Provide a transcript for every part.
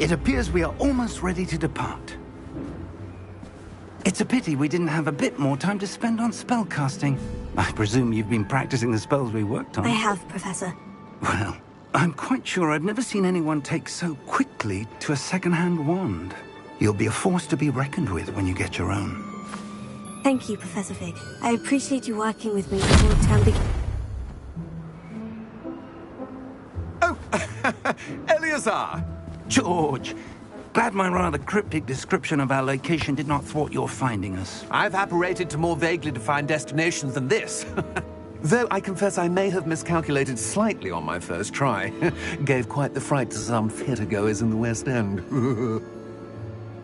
It appears we are almost ready to depart. It's a pity we didn't have a bit more time to spend on spellcasting. I presume you've been practicing the spells we worked on. I have, Professor. Well, I'm quite sure I've never seen anyone take so quickly to a second-hand wand. You'll be a force to be reckoned with when you get your own. Thank you, Professor Fig. I appreciate you working with me before the term begins. Oh, Eleazar! George! Glad my rather cryptic description of our location did not thwart your finding us. I've apparated to more vaguely defined destinations than this. Though I confess I may have miscalculated slightly on my first try. Gave quite the fright to some theatre-goers in the West End.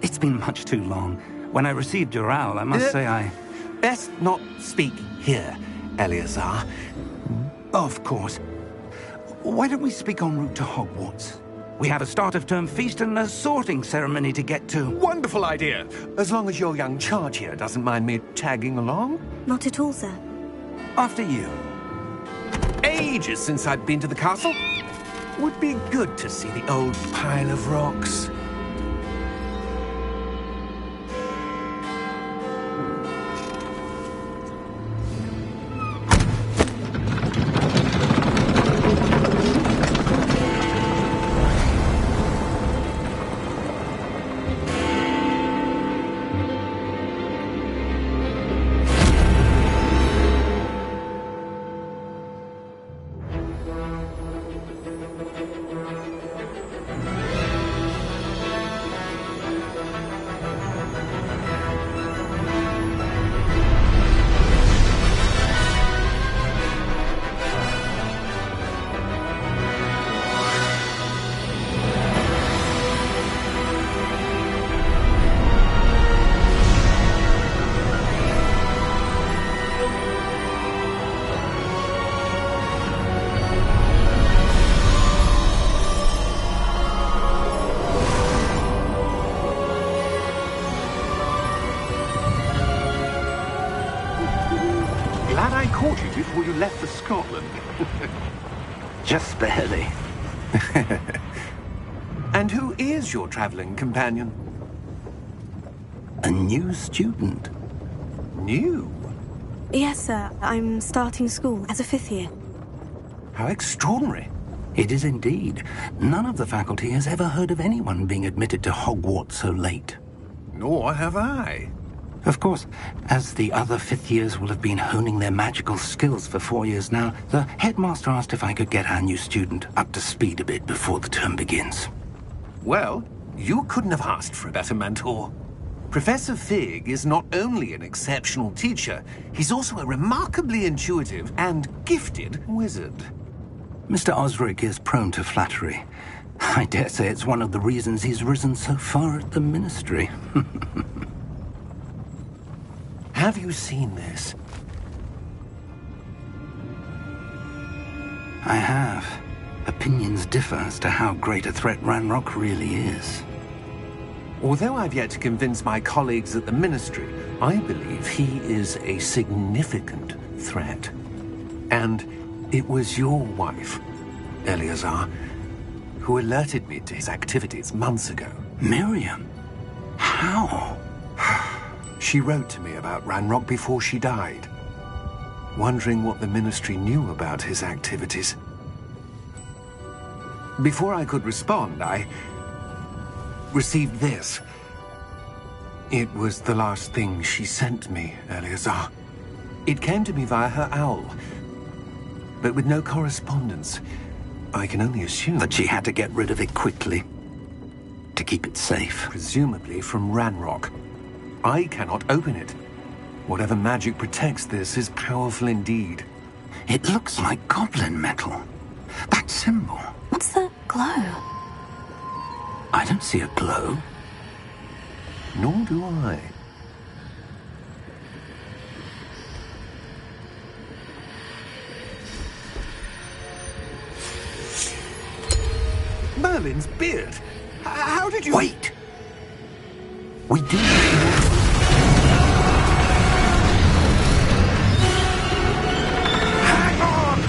It's been much too long. When I received your owl, I must say I... Best not speak here, Eleazar. Of course. Why don't we speak en route to Hogwarts? We have a start-of-term feast and a sorting ceremony to get to. Wonderful idea! As long as your young charge here doesn't mind me tagging along. Not at all, sir. After you. Ages since I'd been to the castle. Would be good to see the old pile of rocks. Glad I caught you before you left for Scotland. Just barely. And who is your traveling companion? A new student. New? Yes, sir. I'm starting school as a 5th year. How extraordinary. It is indeed. None of the faculty has ever heard of anyone being admitted to Hogwarts so late. Nor have I. Of course, as the other 5th years will have been honing their magical skills for 4 years now, the headmaster asked if I could get our new student up to speed a bit before the term begins. Well, you couldn't have asked for a better mentor. Professor Fig is not only an exceptional teacher, he's also a remarkably intuitive and gifted wizard. Mr. Osric is prone to flattery. I dare say it's one of the reasons he's risen so far at the ministry. Have you seen this? I have. Opinions differ as to how great a threat Ranrock really is. Although I've yet to convince my colleagues at the Ministry, I believe he is a significant threat. And it was your wife, Eleazar, who alerted me to his activities months ago. Miriam? How? She wrote to me about Ranrock before she died, wondering what the Ministry knew about his activities. Before I could respond, I received this. It was the last thing she sent me, Eleazar. It came to me via her owl, but with no correspondence. I can only assume That she had to get rid of it quickly, to keep it safe. presumably from Ranrock. I cannot open it. Whatever magic protects this is powerful indeed. It looks like goblin metal. That symbol. What's the glow? I don't see a glow. Nor do I. Merlin's beard? How did you... Wait! We do... Hang on!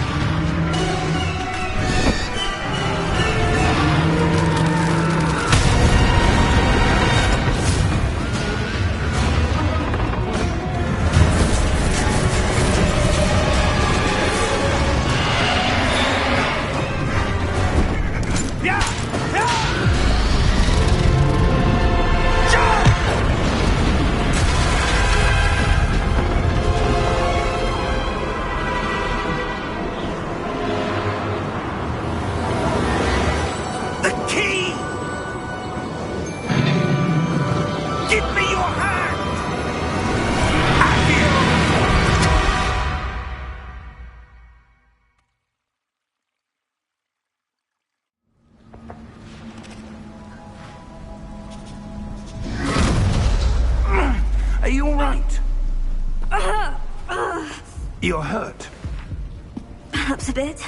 You're hurt. Perhaps a bit.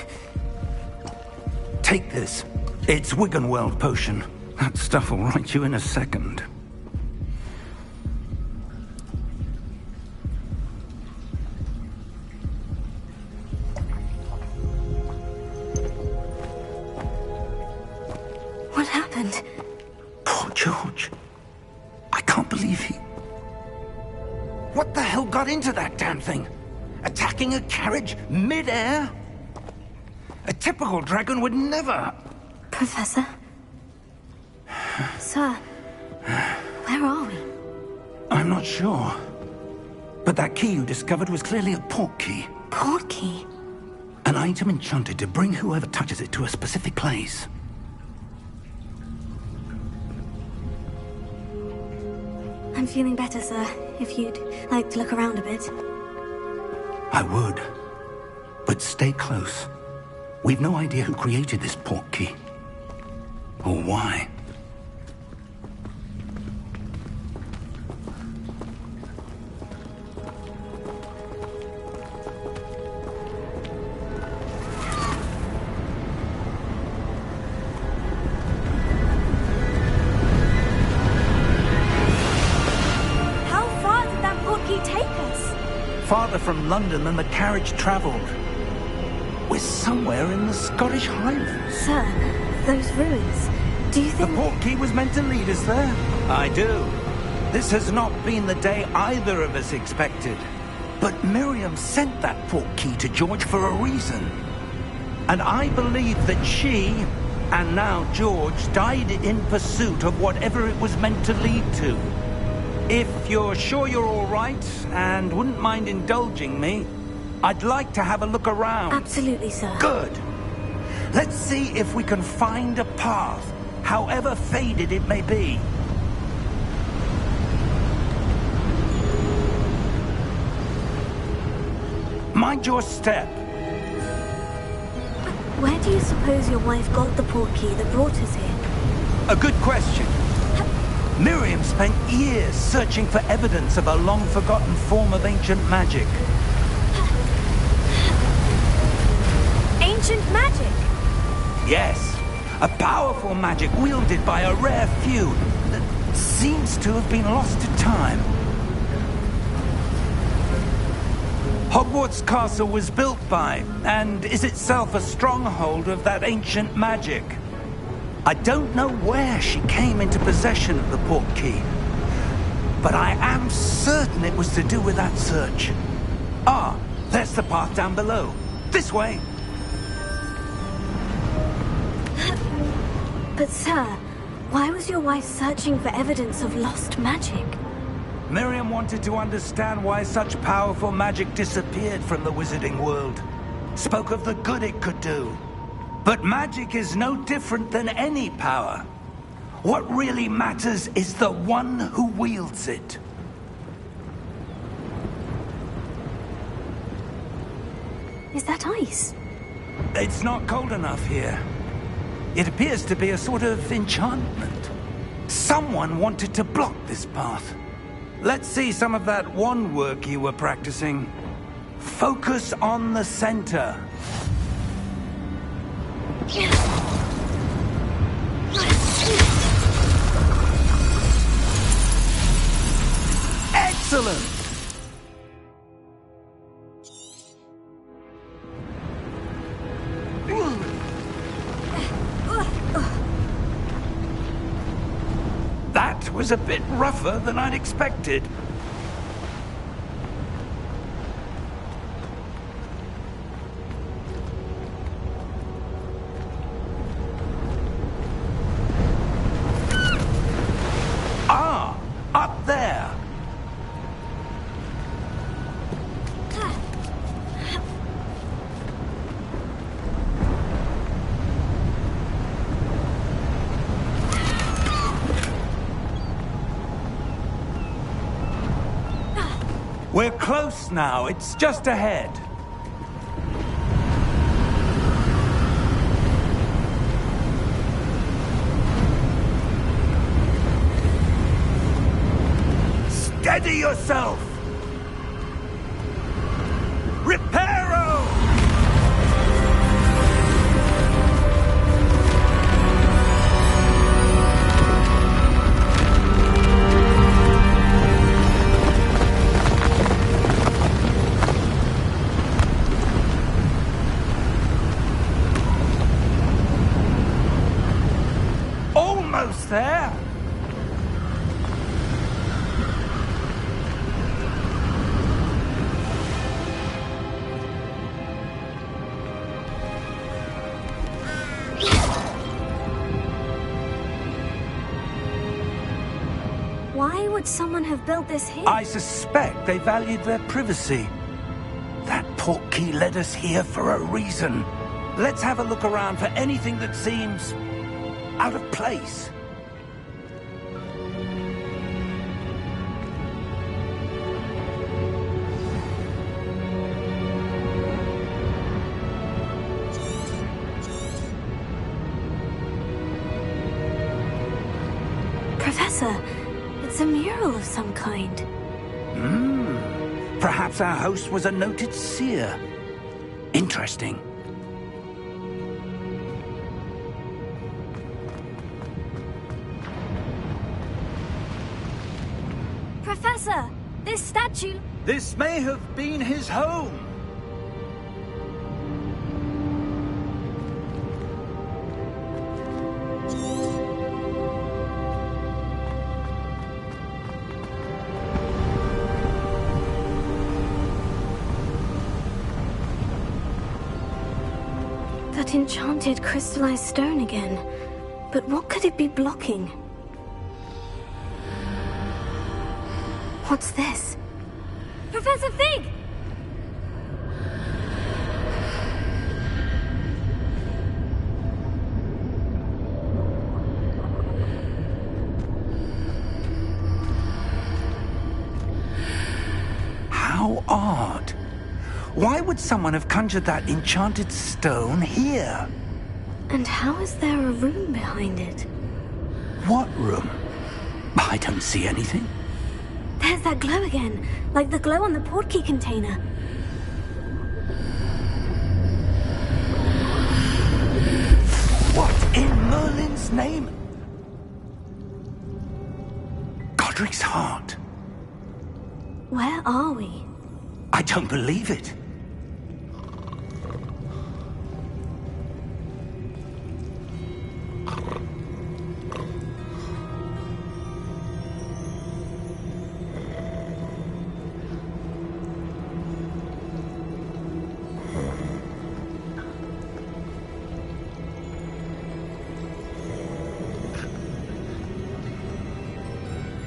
Take this. It's Wiggenweld potion. That stuff will right you in a second. What happened? Poor George. I can't believe he... What the hell got into that damn thing? Attacking a carriage mid-air? A typical dragon would never... Professor? Sir, where are we? I'm not sure. But that key you discovered was clearly a port key. Port key? An item enchanted to bring whoever touches it to a specific place. I'm feeling better, sir. If you'd like to look around a bit. I would. But stay close. We've no idea who created this port key. Or why. How far did that port key take us? Farther from London than the carriage traveled. We're somewhere in the Scottish Highlands. Sir, those ruins. Do you The think... port key was meant to lead us there? I do. This has not been the day either of us expected. But Miriam sent that port key to George for a reason. And I believe that she, and now George, died in pursuit of whatever it was meant to lead to. If you're sure you're all right, and wouldn't mind indulging me, I'd like to have a look around. Absolutely, sir. Good. Let's see if we can find a path, however faded it may be. Mind your step. Where do you suppose your wife got the port key that brought us here? A good question. Miriam spent years searching for evidence of a long-forgotten form of ancient magic. Ancient magic? Yes, a powerful magic wielded by a rare few that seems to have been lost to time. Hogwarts Castle was built by, and is itself a stronghold of that ancient magic. I don't know where she came into possession of the port key, but I am certain it was to do with that search. Ah, there's the path down below. This way. But sir, why was your wife searching for evidence of lost magic? Miriam wanted to understand why such powerful magic disappeared from the wizarding world. Spoke of the good it could do. But magic is no different than any power. What really matters is the one who wields it. Is that ice? It's not cold enough here. It appears to be a sort of enchantment. Someone wanted to block this path. Let's see some of that wand work you were practicing. Focus on the center. Excellent! That was a bit rougher than I'd expected. Ah, up there. We're close now. It's just ahead. Steady yourself! Rip Why would someone have built this here? I suspect they valued their privacy. That portkey led us here for a reason. Let's have a look around for anything that seems out of place. Professor, it's a mural of some kind. Perhaps our host was a noted seer. Interesting. Professor, this statue... This may have been his home. That enchanted crystallized stone again. But what could it be blocking? What's this? Professor Fig! How odd. Why would someone have conjured that enchanted stone here? And how is there a room behind it? What room? I don't see anything. There's that glow again, like the glow on the portkey container. What in Merlin's name? Godric's heart. Where are we? I don't believe it.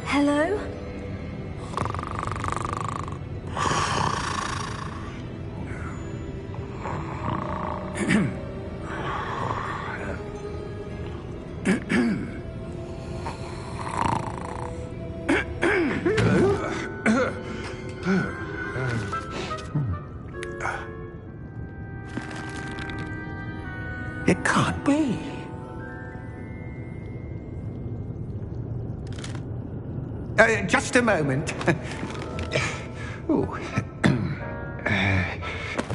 Hello? It can't be. Just a moment. Oh.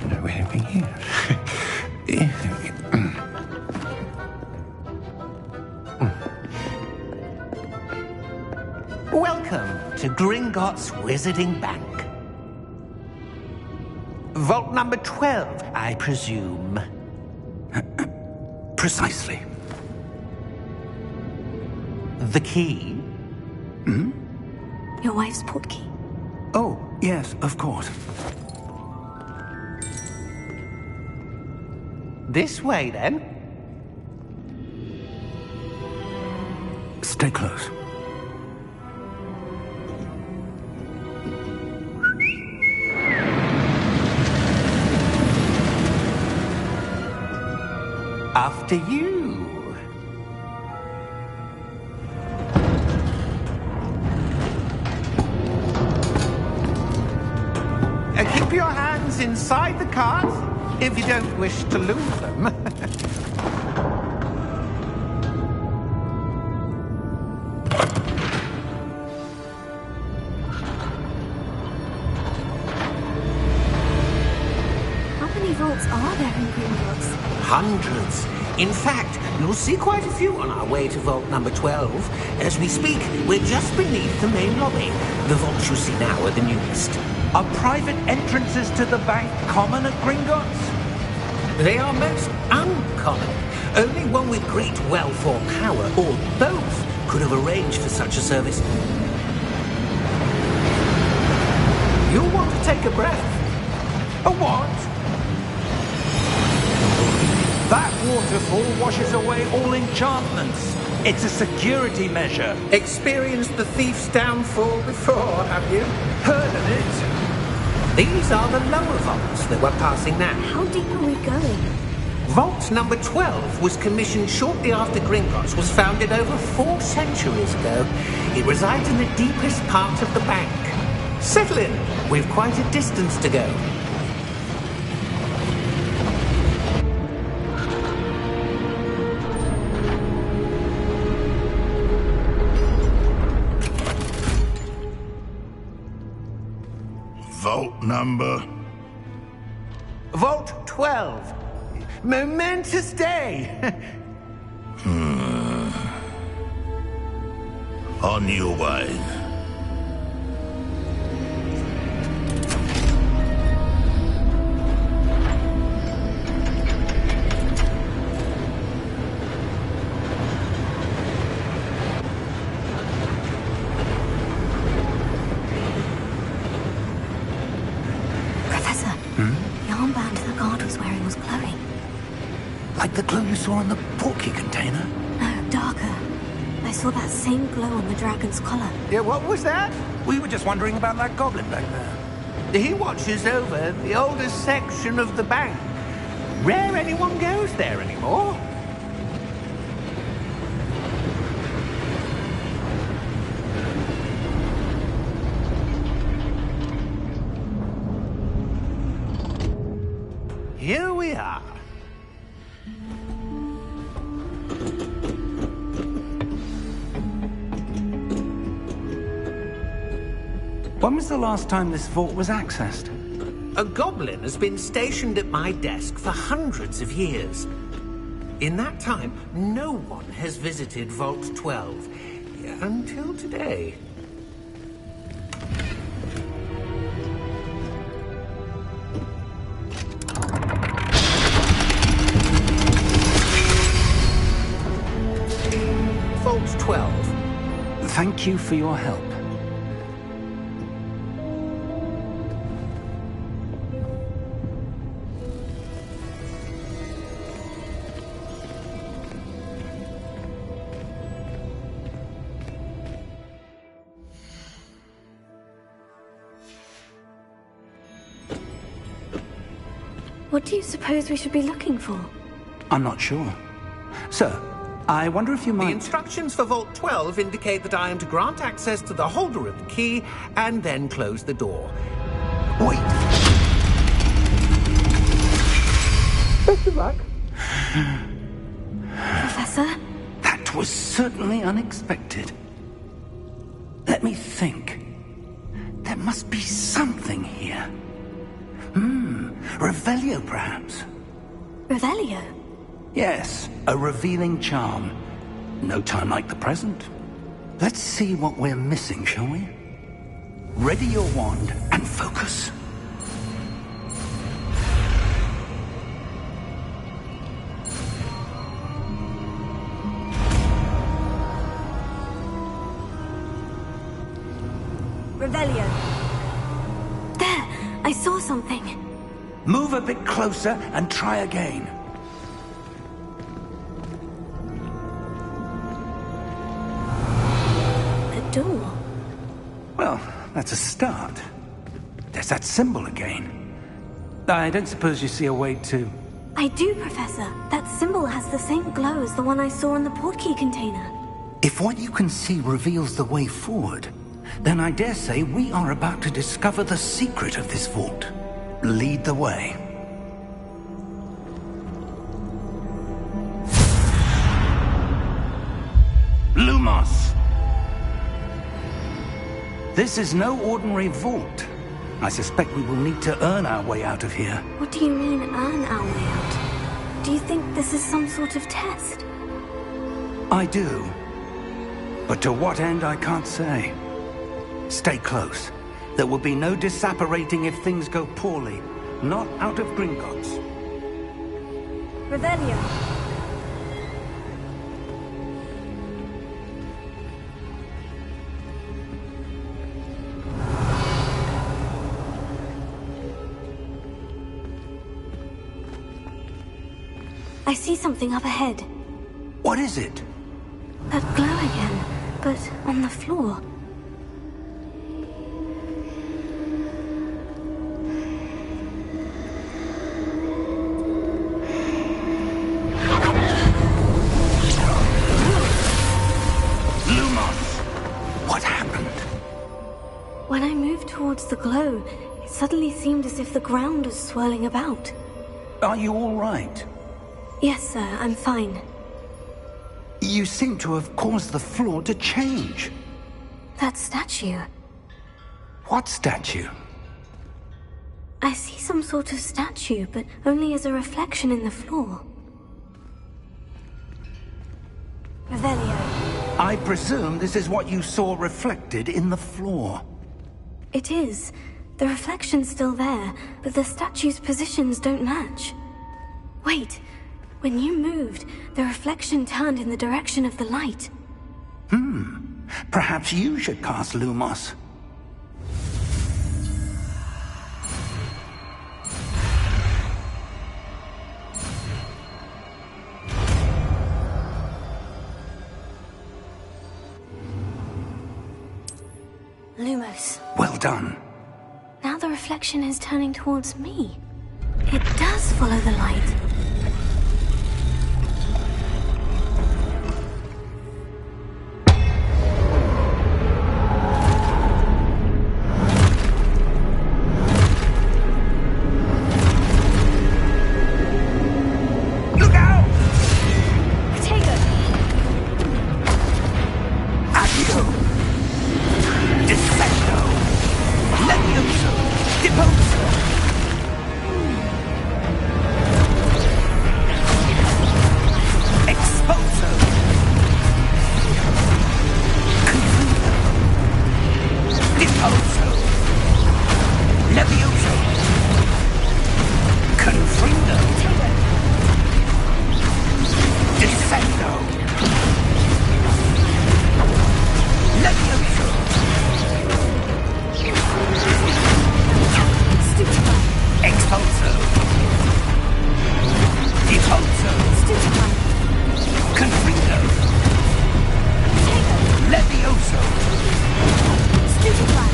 No, anything here. Welcome to Gringotts Wizarding Bank. Vault number 12, I presume. Precisely. The key? Your wife's portkey. Oh, yes, of course. This way, then. Stay close. After you. Keep your hands inside the cart if you don't wish to lose them. How many vaults are there in Gringotts? Hundreds. In fact, you'll see quite a few on our way to vault number 12. As we speak, we're just beneath the main lobby. The vaults you see now are the newest. Are private entrances to the bank common at Gringotts? They are most uncommon. Only one with great wealth or power, or both, could have arranged for such a service. You'll want to take a breath. A what? That waterfall washes away all enchantments. It's a security measure. Experienced the thief's downfall before, have you? Heard of it? These are the lower vaults that we're passing now. How deep are we going? Vault number 12 was commissioned shortly after Gringotts was founded over 4 centuries ago. It resides in the deepest part of the bank. Settle in. We've quite a distance to go. Vault number? Vault 12. Momentous day. On your way. Professor, the armband the guard was wearing was glowing. Like the glow you saw in the portkey container? No, darker. I saw that same glow on the dragon's collar. Yeah, what was that? We were just wondering about that goblin back there. He watches over the oldest section of the bank. Rare anyone goes there anymore. Here we are. When was the last time this vault was accessed? A goblin has been stationed at my desk for hundreds of years. In that time, no one has visited Vault 12. Until today. Vault 12. Thank you for your help. What do you suppose we should be looking for? I'm not sure. Sir, I wonder if you The might... instructions for Vault 12 indicate that I am to grant access to the holder of the key and then close the door. Wait! Best of luck. Professor? That was certainly unexpected. Let me think. There must be something here. Revelio, perhaps? Revelio? Yes, a revealing charm. No time like the present. Let's see what we're missing, shall we? Ready your wand and focus. Revelio. There! I saw something. Move a bit closer and try again. A door. Well, that's a start. There's that symbol again. I don't suppose you see a way to... I do, Professor. That symbol has the same glow as the one I saw in the portkey container. If what you can see reveals the way forward, then I dare say we are about to discover the secret of this vault. Lead the way. Lumos! This is no ordinary vault. I suspect we will need to earn our way out of here. What do you mean, earn our way out? Do you think this is some sort of test? I do. But to what end, I can't say. Stay close. There will be no disapparating if things go poorly. Not out of Gringotts. Revelio. I see something up ahead. What is it? A that glow again, but on the floor. What happened? When I moved towards the glow, it suddenly seemed as if the ground was swirling about. Are you all right? Yes, sir, I'm fine. You seem to have caused the floor to change. That statue. What statue? I see some sort of statue, but only as a reflection in the floor. Revelio. I presume this is what you saw reflected in the floor. It is. The reflection's still there, but the statue's positions don't match. Wait. When you moved, the reflection turned in the direction of the light. Perhaps you should cast Lumos. Lumos. Well done. Now the reflection is turning towards me. It does follow the light. Look out! Take it! Accio! Descendo! Levioso! Deposo! Exposo! Confundo! Deposo! Levioso! Confundo! Descendo! Levioso! Expulso! Deposo! Confrido! Levioso! Deposo!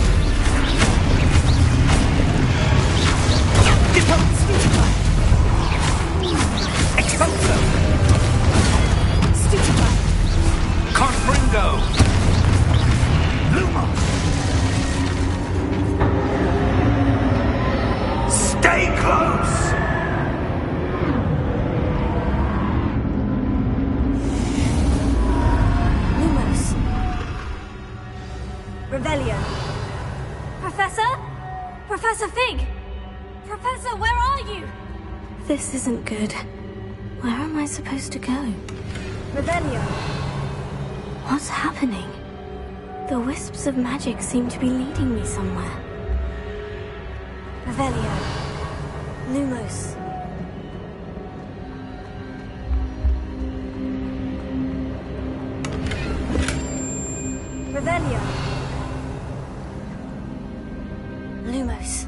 Expulso! Confringo! Lumos! Stay close! Lumos. Revelio. Professor? Professor Fig! Professor, where are you? This isn't good. Where am I supposed to go? Revelio. What's happening? The wisps of magic seem to be leading me somewhere. Revelio. Lumos. Revelio. Lumos.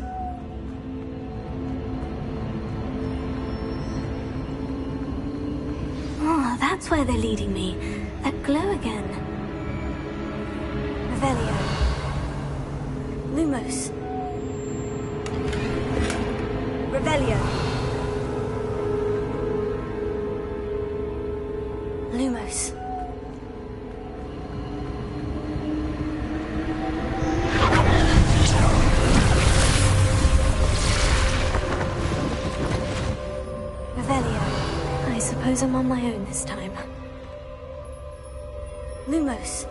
Oh, that's where they're leading me. That glow again. Revelio. Lumos. Revelio. Lumos. Revelio. I suppose I'm on my own this time. Lumos.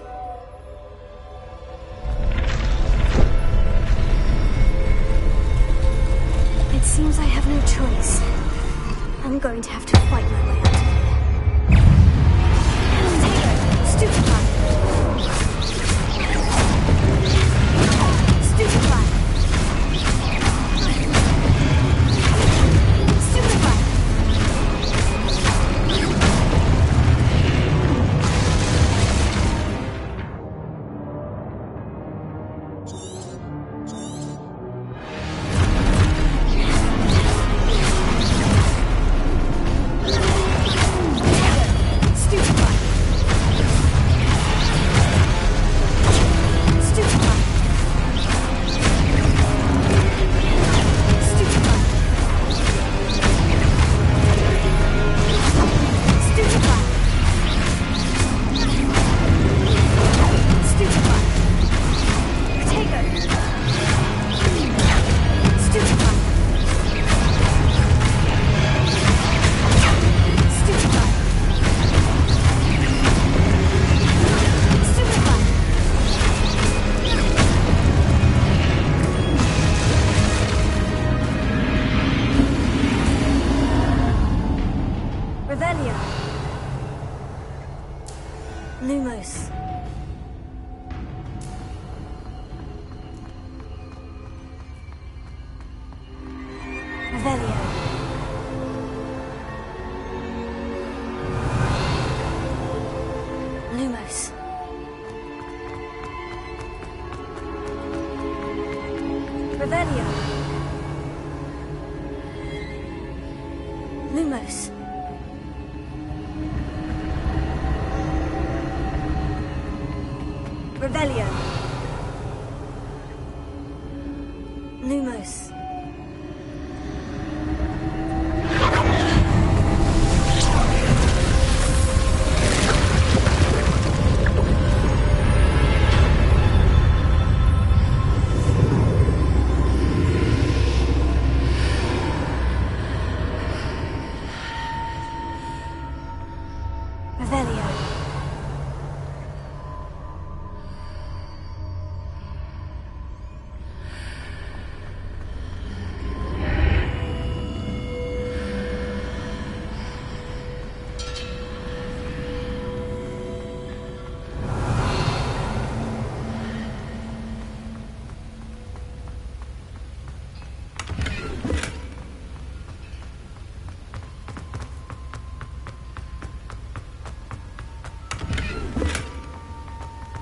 It seems I have no choice. I'm going to have to fight my way out of here. Stupefy! Stupefy! Stupefy! Revelio. Lumos. Revelio. Lumos. Revelio. Lumos. Revelio.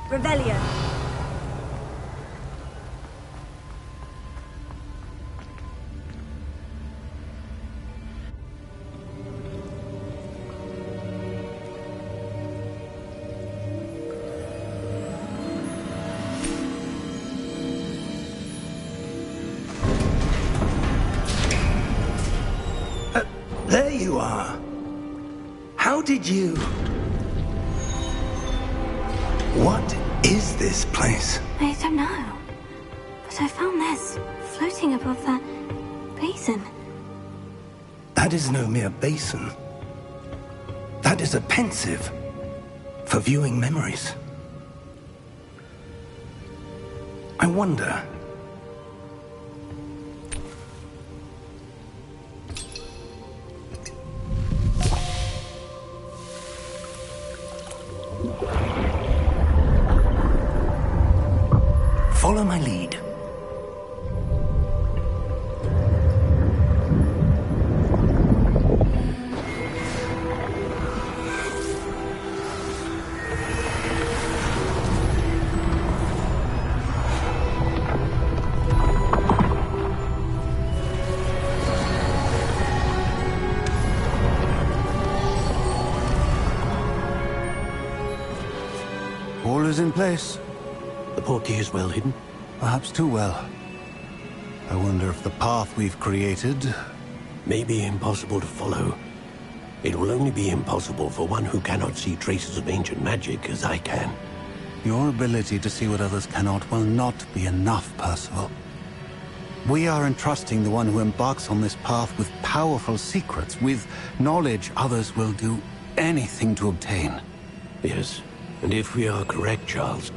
Revelio. There you are. How did you... What is this place? I don't know. But I found this floating above that basin. That is no mere basin. That is a pensive for viewing memories. I wonder... Follow my lead. All is in place. The portkey is well hidden? Perhaps too well. I wonder if the path we've created... May be impossible to follow. It will only be impossible for one who cannot see traces of ancient magic as I can. Your ability to see what others cannot will not be enough, Percival. We are entrusting the one who embarks on this path with powerful secrets, with knowledge others will do anything to obtain. Yes, and if we are correct, Charles,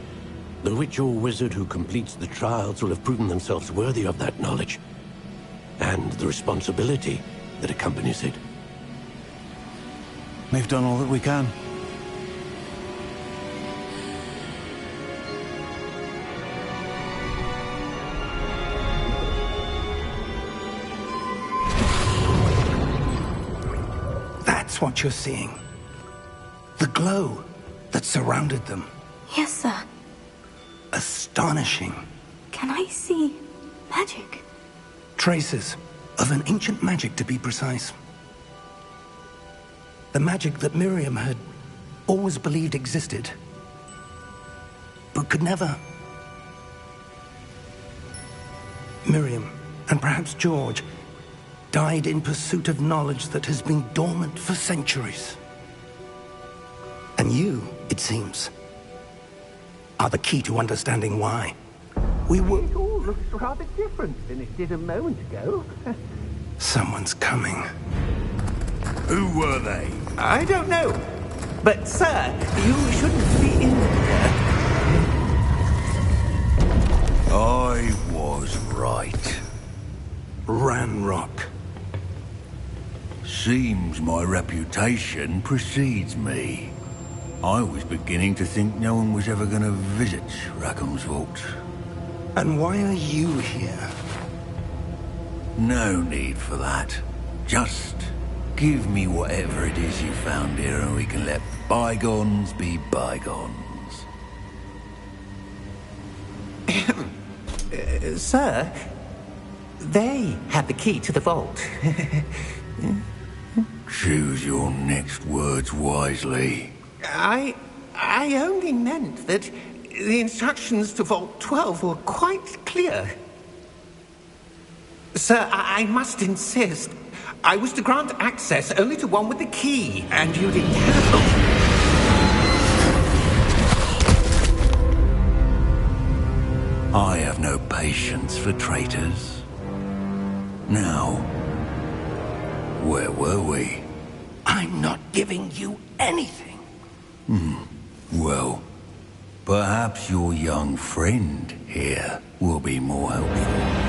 the witch or wizard who completes the trials will have proven themselves worthy of that knowledge, and the responsibility that accompanies it. We've done all that we can. That's what you're seeing. The glow that surrounded them. Yes, sir. Astonishing. Can I see magic? Traces of an ancient magic, to be precise. The magic that Miriam had always believed existed, but could never. Miriam, and perhaps George, died in pursuit of knowledge that has been dormant for centuries. And you, it seems, are the key to understanding why. We were... It all looks rather different than it did a moment ago. Someone's coming. Who were they? I don't know. But, sir, you shouldn't be in here. I was right. Ranrock. Seems my reputation precedes me. I was beginning to think no one was ever going to visit Rackham's vault. And why are you here? No need for that. Just give me whatever it is you found here and we can let bygones be bygones. Sir, they had the key to the vault. Choose your next words wisely. I only meant that the instructions to Vault 12 were quite clear. Sir, I must insist. I was to grant access only to one with the key, and you didn't have... I have no patience for traitors. Now, where were we? I'm not giving you anything. Well, perhaps your young friend here will be more helpful.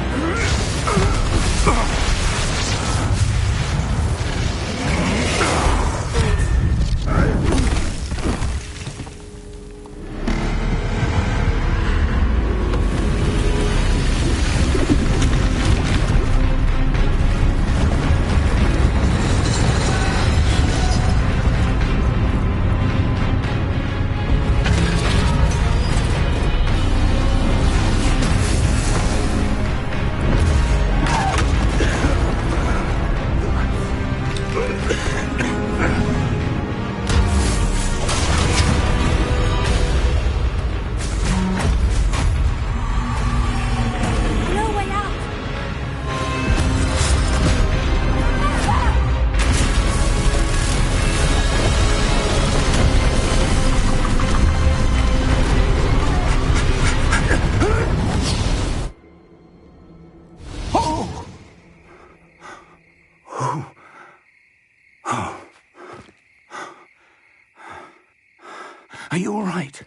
Are you all right?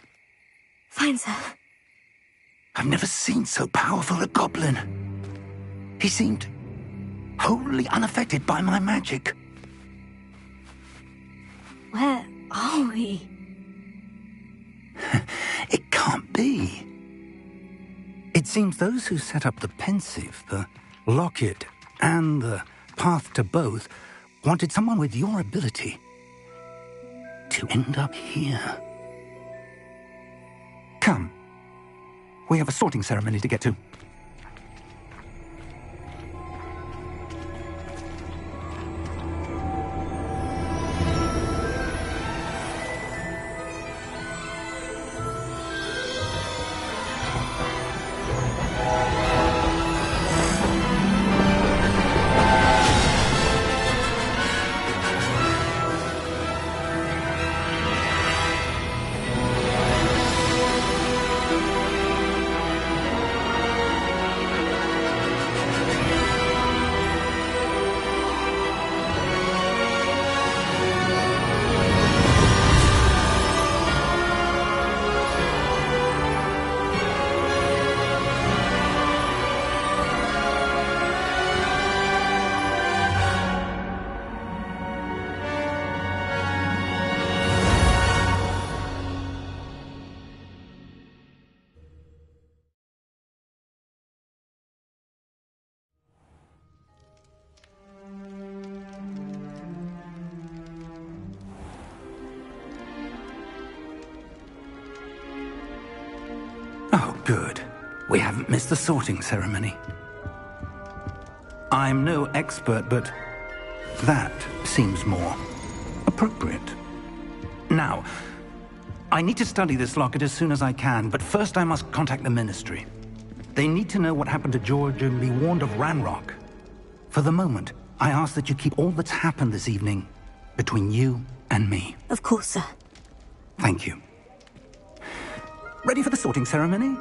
Fine, sir. I've never seen so powerful a goblin. He seemed wholly unaffected by my magic. Where are we? It can't be. It seems those who set up the pensive, the locket, and the path to both wanted someone with your ability to end up here. Come. We have a sorting ceremony to get to. Oh, good. We haven't missed the sorting ceremony. I'm no expert, but that seems more appropriate. Now, I need to study this locket as soon as I can, but first I must contact the Ministry. They need to know what happened to George and be warned of Ranrock. For the moment, I ask that you keep all that's happened this evening between you and me. Of course, sir. Thank you. Ready for the sorting ceremony?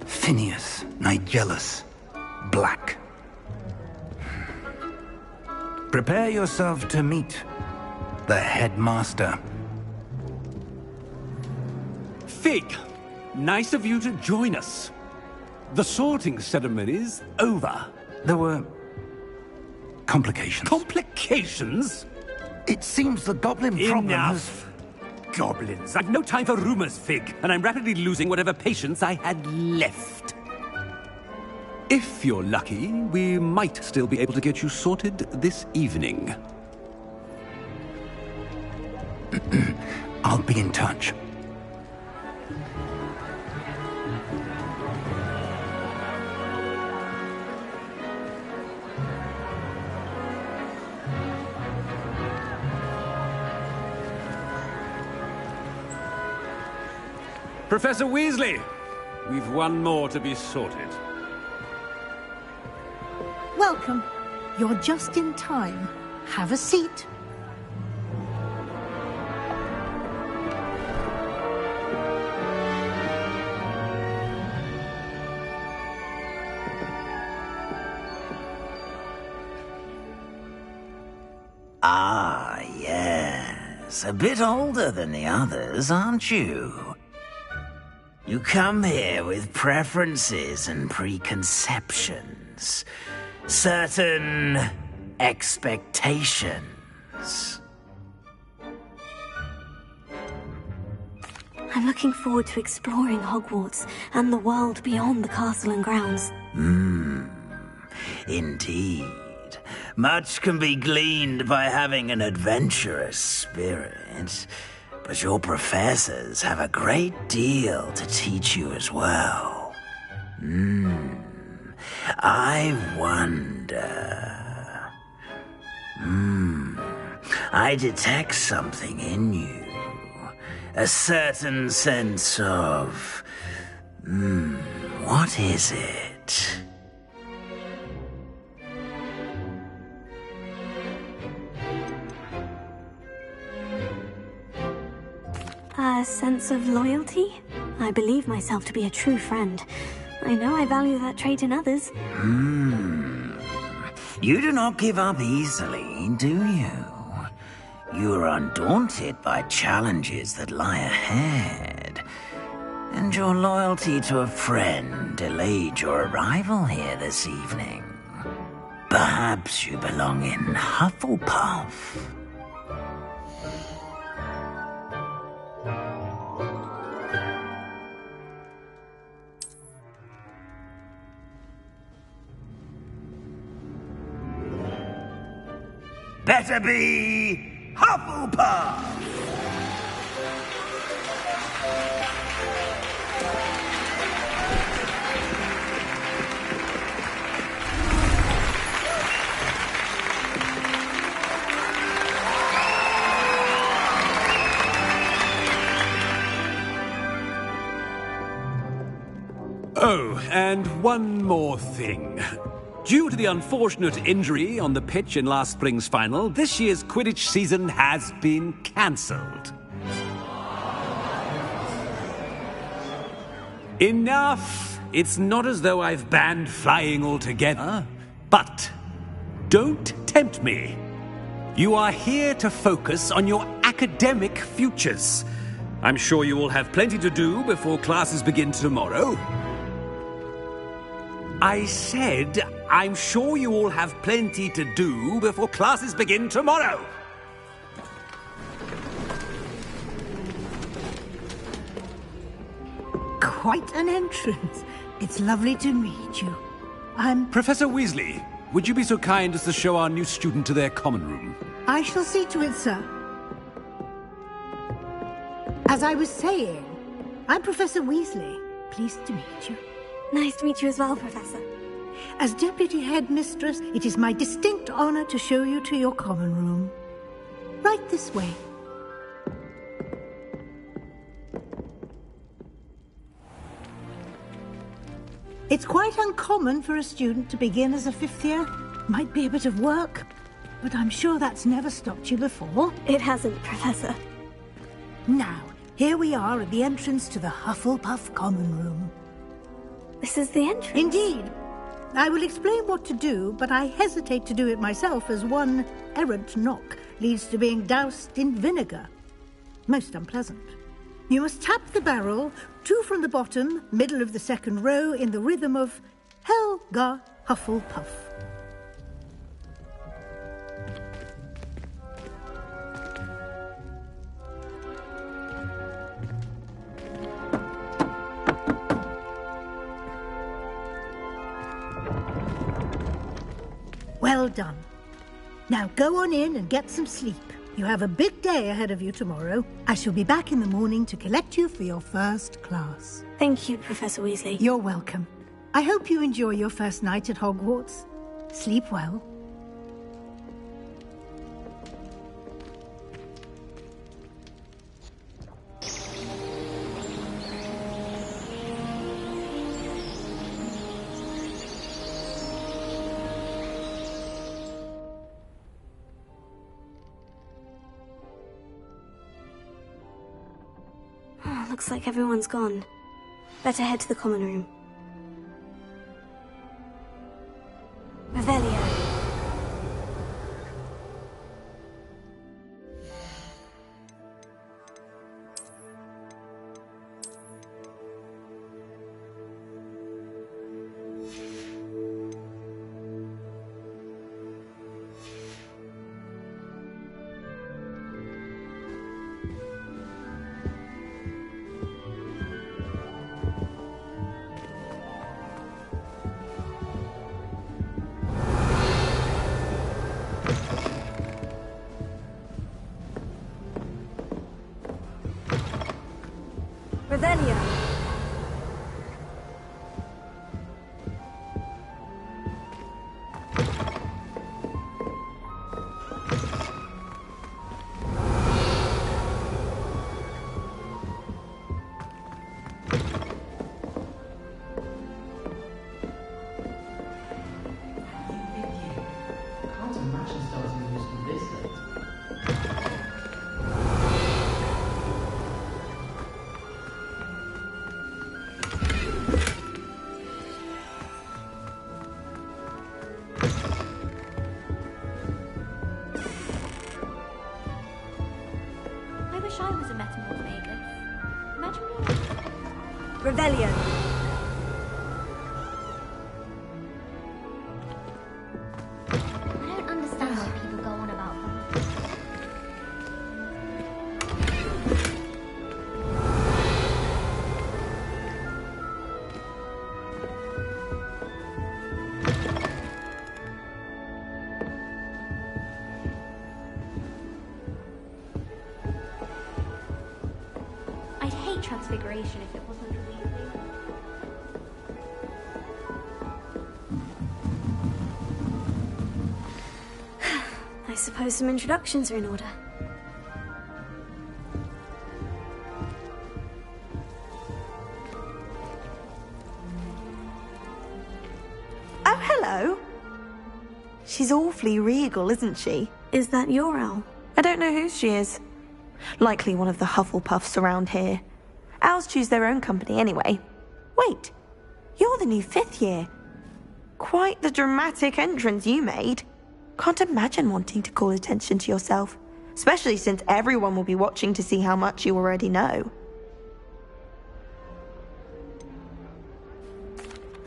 Phineas, Nigellus, Black. Prepare yourself to meet the headmaster. Fig, Nice of you to join us. The sorting ceremony's over. There were complications. Complications? It seems the goblin problem has... Enough! Goblins. I've no time for rumors, Fig, and I'm rapidly losing whatever patience I had left. If you're lucky, we might still be able to get you sorted this evening. I'll be in touch. Professor Weasley, we've one more to be sorted. Welcome. You're just in time. Have a seat. Ah, yes. A bit older than the others, aren't you? You come here with preferences and preconceptions. Certain expectations. I'm looking forward to exploring Hogwarts and the world beyond the castle and grounds. Indeed. Much can be gleaned by having an adventurous spirit. But your professors have a great deal to teach you as well. I wonder... I detect something in you. A certain sense of... what is it? A sense of loyalty? I believe myself to be a true friend. I know I value that trait in others. You do not give up easily, do you? You are undaunted by challenges that lie ahead. And your loyalty to a friend delayed your arrival here this evening. Perhaps you belong in Hufflepuff. Better be Hufflepuff! Oh, and one more thing. Due to the unfortunate injury on the pitch in last spring's final, this year's Quidditch season has been cancelled. Enough! It's not as though I've banned flying altogether. But don't tempt me. You are here to focus on your academic futures. I'm sure you will have plenty to do before classes begin tomorrow. I said, I'm sure you all have plenty to do before classes begin tomorrow. Quite an entrance. It's lovely to meet you. I'm... Professor Weasley, would you be so kind as to show our new student to their common room? I shall see to it, sir. As I was saying, I'm Professor Weasley. Pleased to meet you. Nice to meet you as well, Professor. As Deputy Headmistress, it is my distinct honor to show you to your common room. Right this way. It's quite uncommon for a student to begin as a fifth year. Might be a bit of work, but I'm sure that's never stopped you before. It hasn't, Professor. Now, here we are at the entrance to the Hufflepuff common room. This is the entrance? Indeed. I will explain what to do, but I hesitate to do it myself as one errant knock leads to being doused in vinegar. Most unpleasant. You must tap the barrel, 2 from the bottom, middle of the second row, in the rhythm of Helga Hufflepuff. Well done. Now go on in and get some sleep. You have a big day ahead of you tomorrow. I shall be back in the morning to collect you for your first class. Thank you, Professor Weasley. You're welcome. I hope you enjoy your first night at Hogwarts. Sleep well. Looks like everyone's gone. Better head to the common room. Revelio. Revelio. I was a metamorphagus. Imagine me. Revelio. I don't understand why people go on about them. I'd hate transfiguration if it wasn't for Weasley. I suppose some introductions are in order. Oh, hello. She's awfully regal, isn't she? Is that your owl? I don't know who she is. Likely one of the Hufflepuffs around here. Owls choose their own company anyway. Wait, you're the new 5th year. Quite the dramatic entrance you made. Can't imagine wanting to call attention to yourself, especially since everyone will be watching to see how much you already know.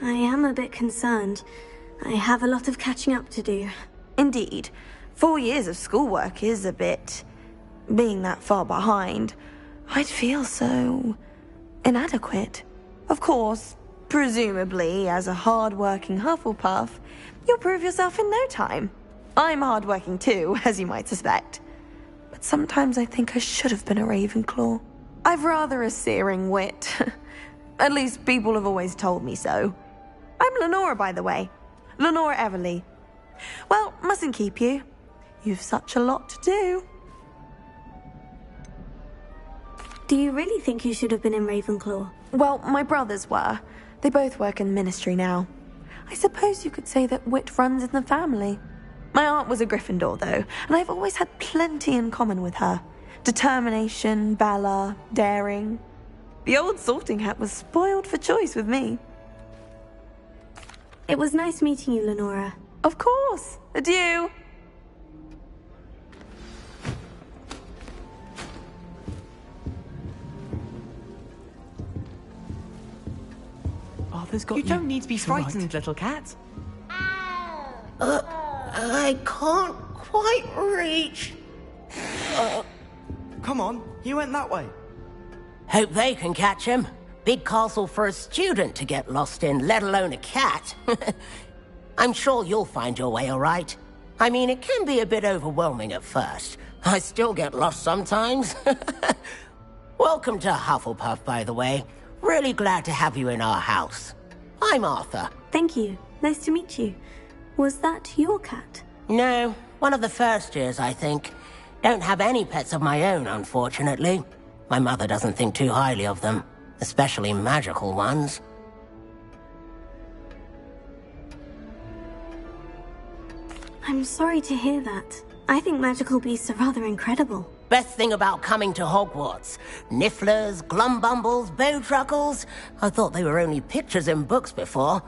I am a bit concerned. I have a lot of catching up to do. Indeed. 4 years of schoolwork is a bit... Being that far behind, I'd feel so... inadequate. Of course, presumably, as a hard-working Hufflepuff, you'll prove yourself in no time. I'm hard-working too, as you might suspect. But sometimes I think I should have been a Ravenclaw. I've rather a searing wit. At least people have always told me so. I'm Lenora, by the way. Lenora Everly. Well, mustn't keep you. You've such a lot to do. Do you really think you should have been in Ravenclaw? Well, my brothers were. They both work in ministry now. I suppose you could say that wit runs in the family. My aunt was a Gryffindor, though, and I've always had plenty in common with her. Determination, valor, daring. The old sorting hat was spoiled for choice with me. It was nice meeting you, Lenora. Of course. Adieu. Arthur's got you. You don't need to be It's all right. frightened, little cat. I can't quite reach. Come on, you went that way. Hope they can catch him. Big castle for a student to get lost in, let alone a cat. I'm sure you'll find your way all right. I mean, it can be a bit overwhelming at first. I still get lost sometimes. Welcome to Hufflepuff, by the way. Really glad to have you in our house. I'm Arthur. Thank you. Nice to meet you. Was that your cat? No, one of the first years, I think. Don't have any pets of my own, unfortunately. My mother doesn't think too highly of them, especially magical ones. I'm sorry to hear that. I think magical beasts are rather incredible. Best thing about coming to Hogwarts. Nifflers, Glumbumbles, Bowtruckles. I thought they were only pictures in books before.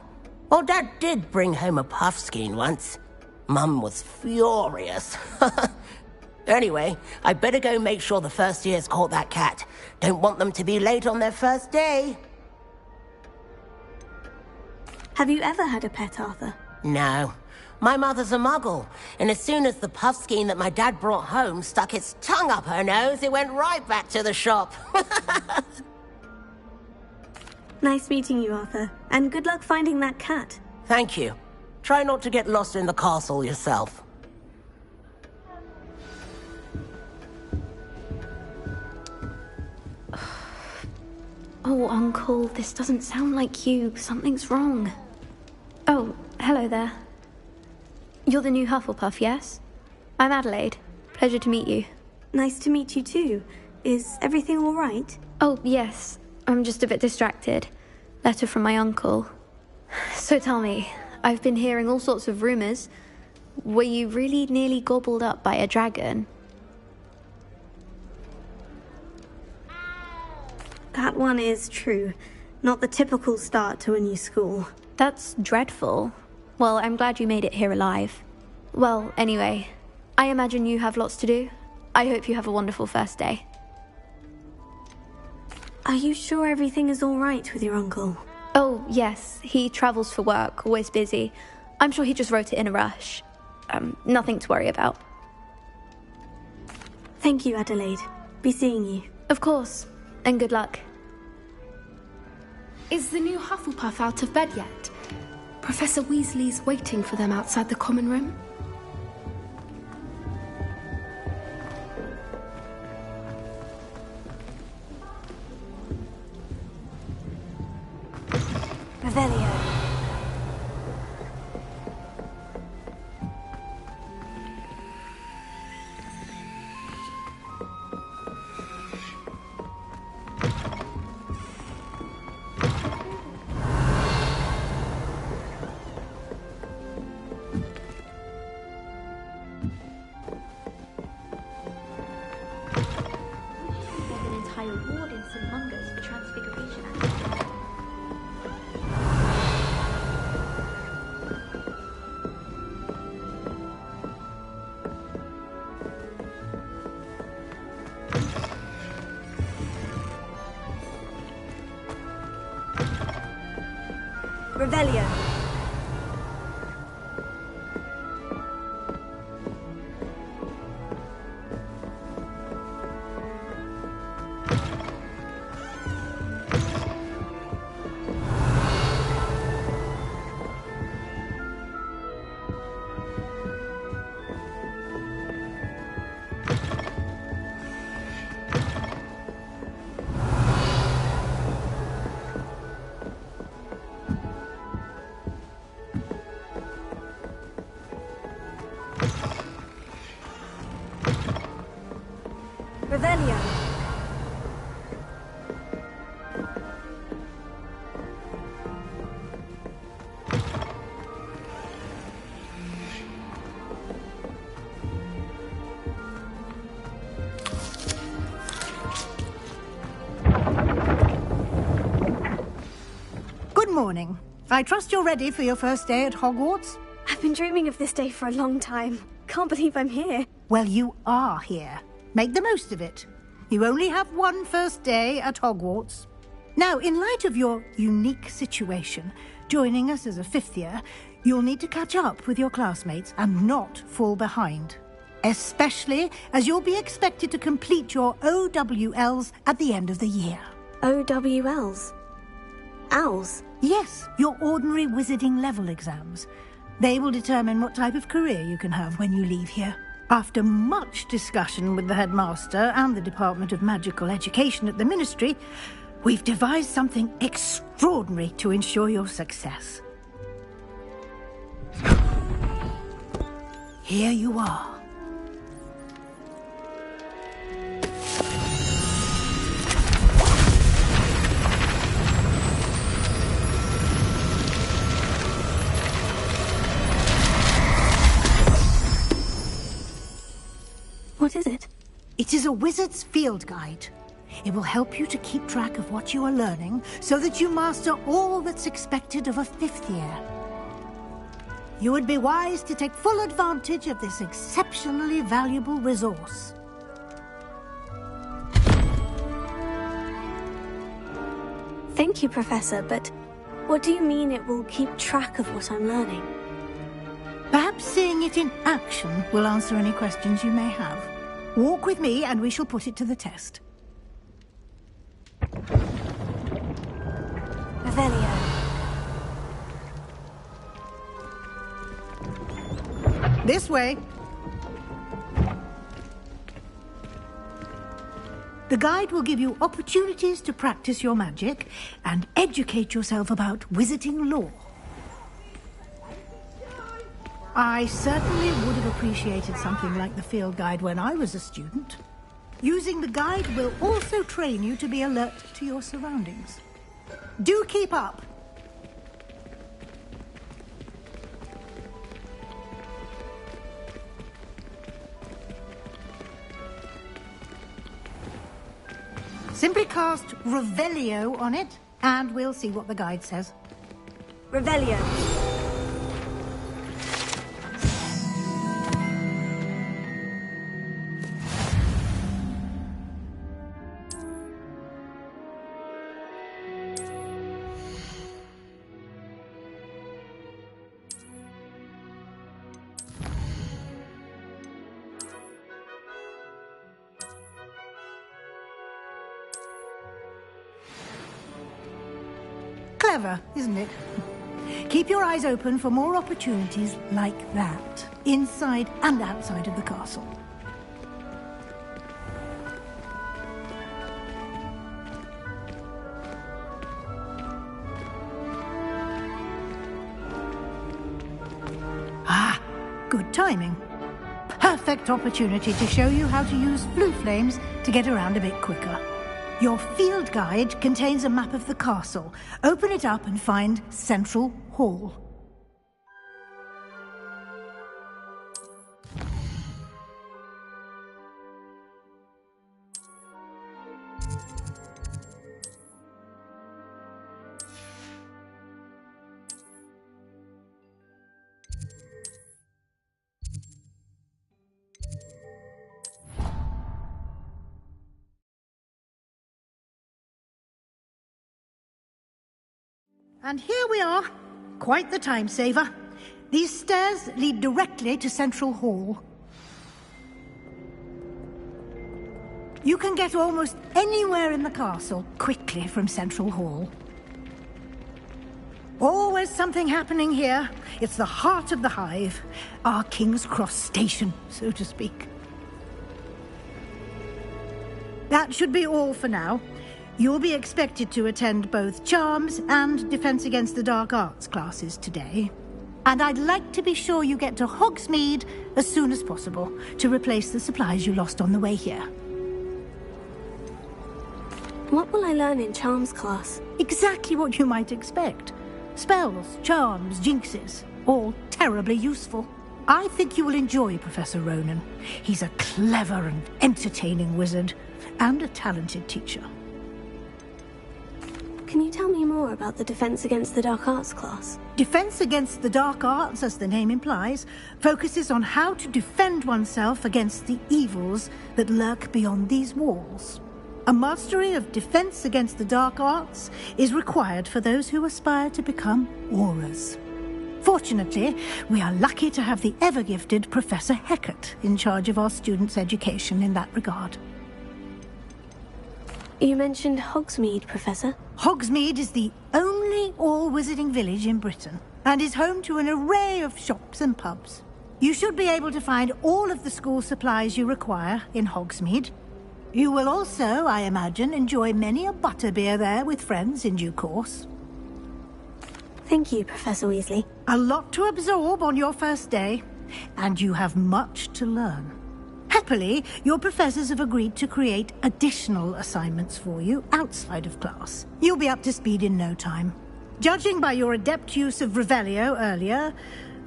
Well, Dad did bring home a Puffskein once. Mum was furious. Anyway, I better go make sure the first years caught that cat. Don't want them to be late on their first day. Have you ever had a pet, Arthur? No. My mother's a muggle, and as soon as the Puffskein that my dad brought home stuck its tongue up her nose, it went right back to the shop. Nice meeting you, Arthur. And good luck finding that cat. Thank you. Try not to get lost in the castle yourself. Oh, Uncle, this doesn't sound like you. Something's wrong. Oh, hello there. You're the new Hufflepuff, yes? I'm Adelaide. Pleasure to meet you. Nice to meet you too. Is everything all right? Oh, yes. I'm just a bit distracted. Letter from my uncle. So tell me, I've been hearing all sorts of rumors. Were you really nearly gobbled up by a dragon? That one is true. Not the typical start to a new school. That's dreadful. Well, I'm glad you made it here alive. Well, anyway, I imagine you have lots to do. I hope you have a wonderful first day. Are you sure everything is all right with your uncle? Oh, yes. He travels for work, always busy. I'm sure he just wrote it in a rush. Nothing to worry about. Thank you, Adelaide. Be seeing you. Of course. And good luck. Is the new Hufflepuff out of bed yet? Professor Weasley's waiting for them outside the common room. Revelio. There's an entire ward in St. Mungo's for Transfiguration. Revelio. Revelio. Good morning. I trust you're ready for your first day at Hogwarts? I've been dreaming of this day for a long time. Can't believe I'm here. Well, you are here. Make the most of it. You only have one first day at Hogwarts. Now, in light of your unique situation, joining us as a 5th year, you'll need to catch up with your classmates and not fall behind. Especially as you'll be expected to complete your OWLs at the end of the year. OWLs? Owls? Yes, your ordinary wizarding level exams. They will determine what type of career you can have when you leave here. After much discussion with the headmaster and the Department of Magical Education at the Ministry, we've devised something extraordinary to ensure your success. Here you are. What is it? It is a wizard's field guide. It will help you to keep track of what you are learning so that you master all that's expected of a 5th year. You would be wise to take full advantage of this exceptionally valuable resource. Thank you, Professor, but what do you mean it will keep track of what I'm learning? Perhaps seeing it in action will answer any questions you may have. Walk with me and we shall put it to the test. Revelio. This way. The guide will give you opportunities to practice your magic and educate yourself about wizarding lore. I certainly would have appreciated something like the field guide when I was a student. Using the guide will also train you to be alert to your surroundings. Do keep up! Simply cast Revelio on it, and we'll see what the guide says. Revelio. Clever, isn't it? Keep your eyes open for more opportunities like that, inside and outside of the castle. Ah, good timing. Perfect opportunity to show you how to use blue flames to get around a bit quicker. Your field guide contains a map of the castle. Open it up and find Central Hall. And here we are. Quite the time saver. These stairs lead directly to Central Hall. You can get almost anywhere in the castle quickly from Central Hall. Always something happening here. It's the heart of the hive. Our King's Cross station, so to speak. That should be all for now. You'll be expected to attend both Charms and Defense Against the Dark Arts classes today. And I'd like to be sure you get to Hogsmeade as soon as possible to replace the supplies you lost on the way here. What will I learn in Charms class? Exactly what you might expect. Spells, charms, jinxes, all terribly useful. I think you will enjoy Professor Ronan. He's a clever and entertaining wizard, and a talented teacher. Can you tell me more about the Defense Against the Dark Arts class? Defense Against the Dark Arts, as the name implies, focuses on how to defend oneself against the evils that lurk beyond these walls. A mastery of defense against the dark arts is required for those who aspire to become Aurors. Fortunately, we are lucky to have the ever-gifted Professor Hecat in charge of our students' education in that regard. You mentioned Hogsmeade, Professor. Hogsmeade is the only all-wizarding village in Britain, and is home to an array of shops and pubs. You should be able to find all of the school supplies you require in Hogsmeade. You will also, I imagine, enjoy many a butterbeer there with friends in due course. Thank you, Professor Weasley. A lot to absorb on your first day, and you have much to learn. Happily, your professors have agreed to create additional assignments for you outside of class. You'll be up to speed in no time. Judging by your adept use of Revelio earlier,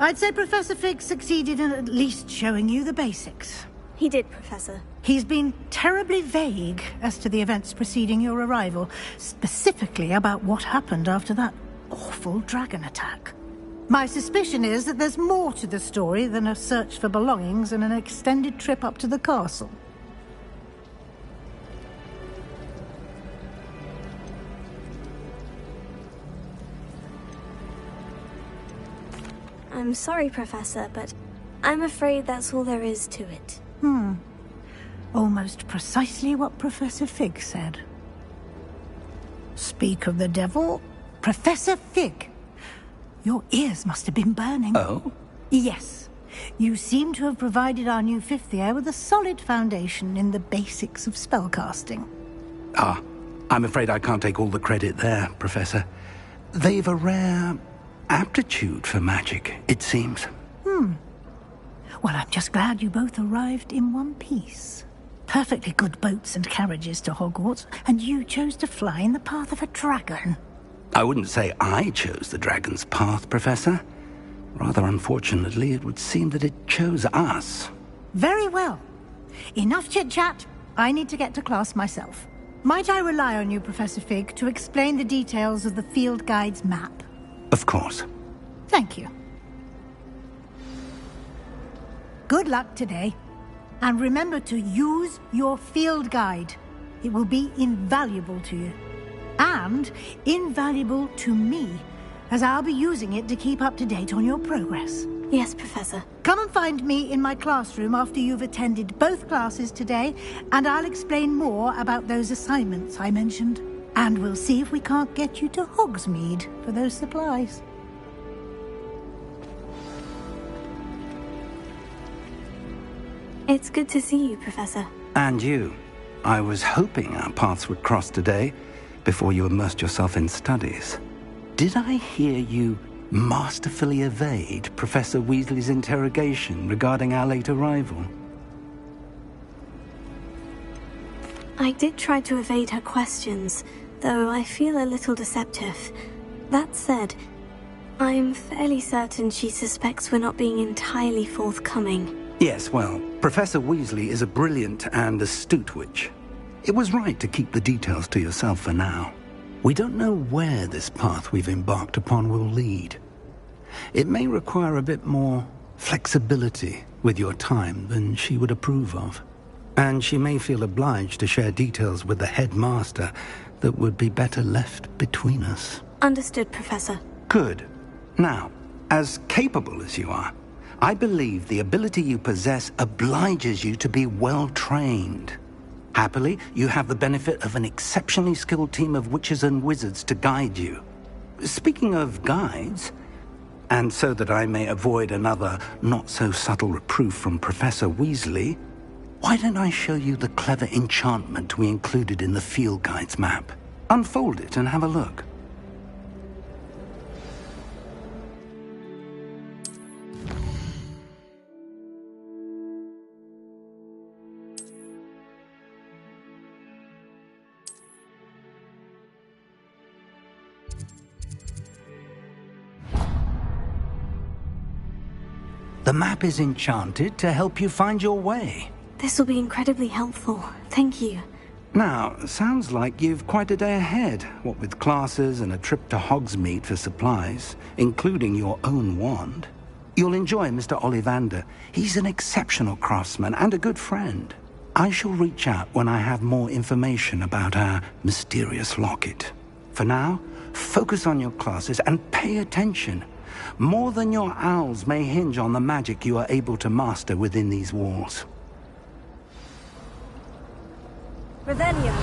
I'd say Professor Fig succeeded in at least showing you the basics. He did, Professor. He's been terribly vague as to the events preceding your arrival, specifically about what happened after that awful dragon attack. My suspicion is that there's more to the story than a search for belongings and an extended trip up to the castle. I'm sorry, Professor, but I'm afraid that's all there is to it. Almost precisely what Professor Fig said. Speak of the devil, Professor Fig. Your ears must have been burning. Oh? Yes. You seem to have provided our new fifth year with a solid foundation in the basics of spellcasting. Ah, I'm afraid I can't take all the credit there, Professor. They've a rare aptitude for magic, it seems. Well, I'm just glad you both arrived in one piece. Perfectly good boats and carriages to Hogwarts, and you chose to fly in the path of a dragon. I wouldn't say I chose the dragon's path, Professor. Rather unfortunately, it would seem that it chose us. Very well. Enough chit-chat. I need to get to class myself. Might I rely on you, Professor Fig, to explain the details of the field guide's map? Of course. Thank you. Good luck today. And remember to use your field guide. It will be invaluable to you. And invaluable to me, as I'll be using it to keep up to date on your progress. Yes, Professor. Come and find me in my classroom after you've attended both classes today, and I'll explain more about those assignments I mentioned. And we'll see if we can't get you to Hogsmeade for those supplies. It's good to see you, Professor. And you. I was hoping our paths would cross today, before you immersed yourself in studies. Did I hear you masterfully evade Professor Weasley's interrogation regarding our late arrival? I did try to evade her questions, though I feel a little deceptive. That said, I'm fairly certain she suspects we're not being entirely forthcoming. Yes, well, Professor Weasley is a brilliant and astute witch. It was right to keep the details to yourself for now. We don't know where this path we've embarked upon will lead. It may require a bit more flexibility with your time than she would approve of. And she may feel obliged to share details with the headmaster that would be better left between us. Understood, Professor. Good. Now, as capable as you are, I believe the ability you possess obliges you to be well trained. Happily, you have the benefit of an exceptionally skilled team of witches and wizards to guide you. Speaking of guides, and so that I may avoid another not-so-subtle reproof from Professor Weasley, why don't I show you the clever enchantment we included in the field guide's map? Unfold it and have a look. The map is enchanted to help you find your way. This will be incredibly helpful. Thank you. Now, sounds like you've quite a day ahead, what with classes and a trip to Hogsmeade for supplies, including your own wand. You'll enjoy Mr. Ollivander. He's an exceptional craftsman and a good friend. I shall reach out when I have more information about our mysterious locket. For now, focus on your classes and pay attention. More than your owls may hinge on the magic you are able to master within these walls. Revelio.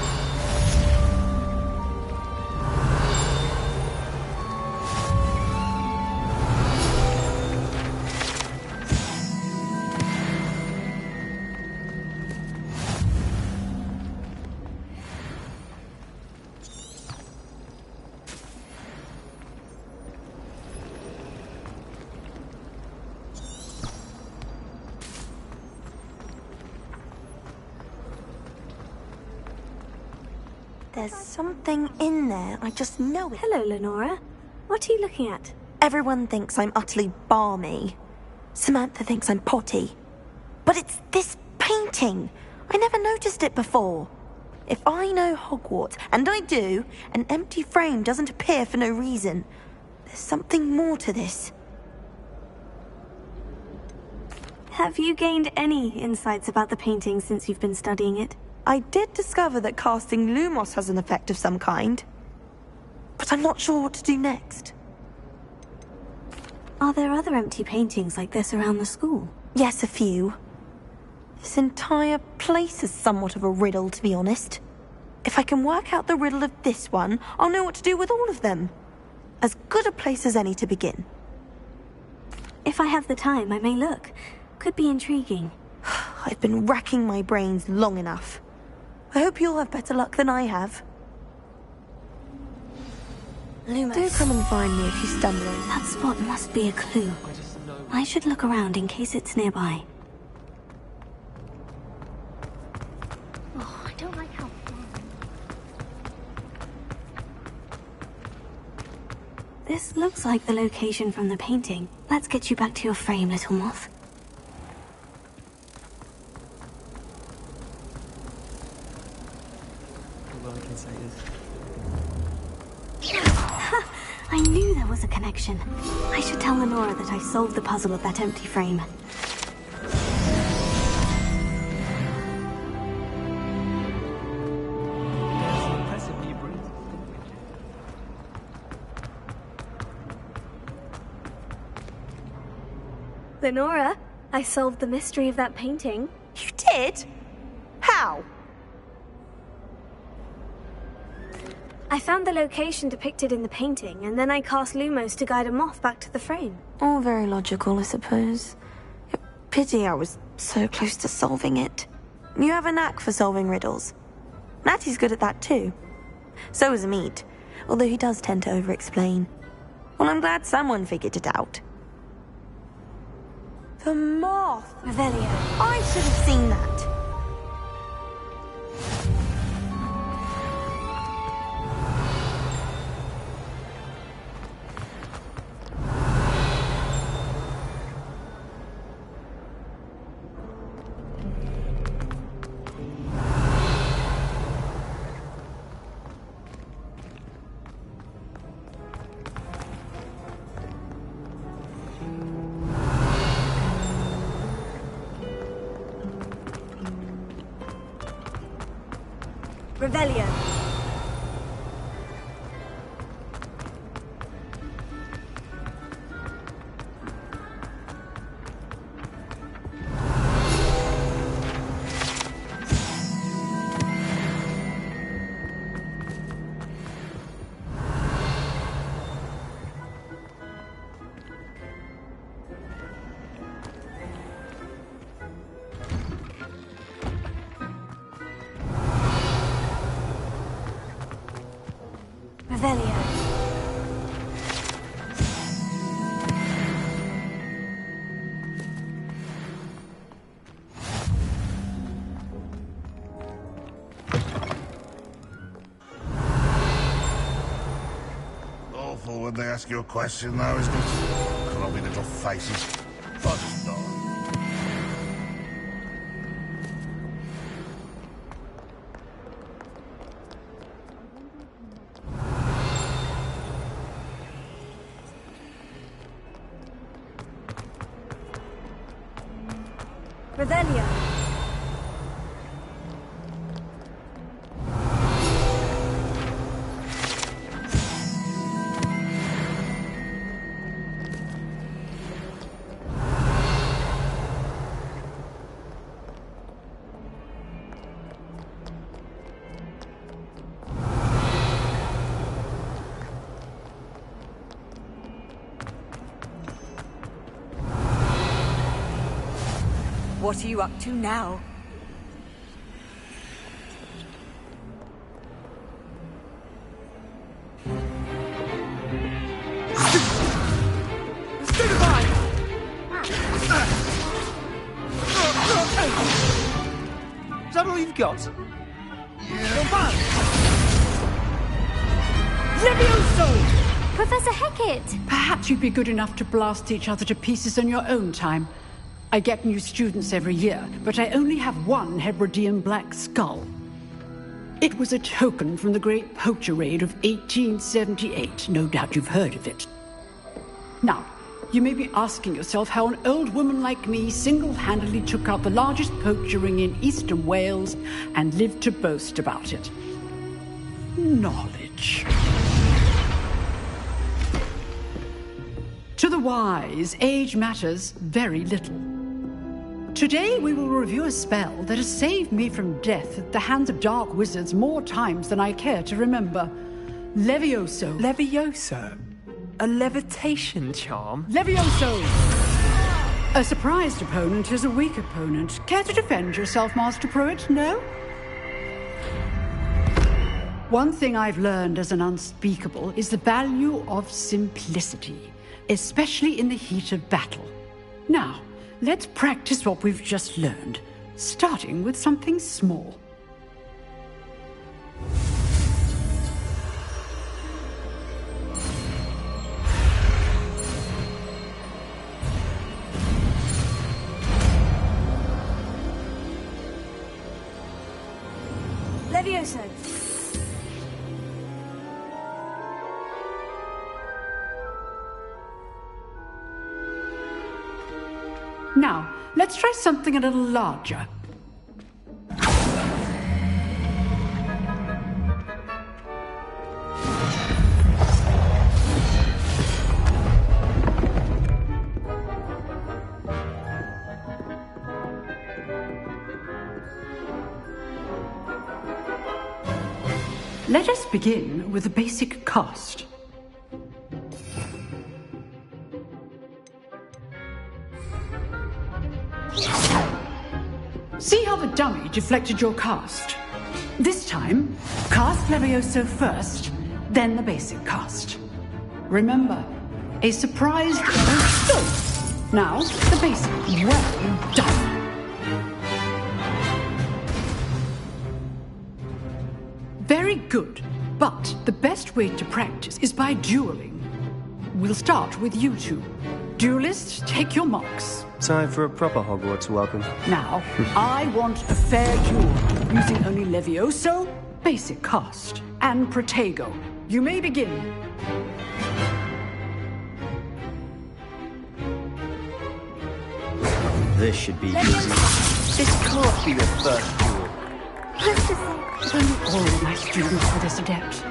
There's something in there, I just know it. Hello, Lenora. What are you looking at? Everyone thinks I'm utterly balmy. Samantha thinks I'm potty. But it's this painting. I never noticed it before. If I know Hogwarts, and I do, an empty frame doesn't appear for no reason. There's something more to this. Have you gained any insights about the painting since you've been studying it? I did discover that casting Lumos has an effect of some kind. But I'm not sure what to do next. Are there other empty paintings like this around the school? Yes, a few. This entire place is somewhat of a riddle, to be honest. If I can work out the riddle of this one, I'll know what to do with all of them. As good a place as any to begin. If I have the time, I may look. Could be intriguing. I've been racking my brains long enough. I hope you'll have better luck than I have. Lumos. Do come and find me if you stumble. That spot must be a clue. I should look around in case it's nearby. Oh, I don't like how... This looks like the location from the painting. Let's get you back to your frame, little moth. I knew there was a connection. I should tell Lenora that I solved the puzzle of that empty frame. Lenora, I solved the mystery of that painting. You did? How? I found the location depicted in the painting, and then I cast Lumos to guide a moth back to the frame. All very logical, I suppose. Pity I was so close to solving it. You have a knack for solving riddles. Natty's good at that too. So is Amit, although he does tend to over-explain. Well, I'm glad someone figured it out. The moth! Revelio. I should have seen that. Revelio. Revelio. Awful when they ask you a question, though, isn't it? Grubby little faces. I'll just die. Revelio. What are you up to now? Is that all you've got? Levioso! Professor Hecat! Perhaps you'd be good enough to blast each other to pieces in your own time. I get new students every year, but I only have one Hebridean black skull. It was a token from the Great Poacher Raid of 1878. No doubt you've heard of it. Now, you may be asking yourself how an old woman like me single-handedly took out the largest poacher ring in eastern Wales and lived to boast about it. Knowledge. To the wise, age matters very little. Today we will review a spell that has saved me from death at the hands of dark wizards more times than I care to remember. Levioso. Levioso? A levitation charm? Levioso! A surprised opponent is a weak opponent. Care to defend yourself, Master Pruitt? No? One thing I've learned as an unspeakable is the value of simplicity, especially in the heat of battle. Now, let's practice what we've just learned, starting with something small. Levioso! Now, let's try something a little larger. Let us begin with the basic cast. See how the dummy deflected your cast? This time, cast Levioso first, then the basic cast. Remember, a surprised... Oh, now, the basic. Well done. Very good, but the best way to practice is by dueling. We'll start with you two. Duelists, take your marks. Time for a proper Hogwarts welcome. Now, I want a fair duel, using only Levioso, basic cast, and Protego. You may begin. This should be easy. This can't be the first duel. Only all my students for this adept.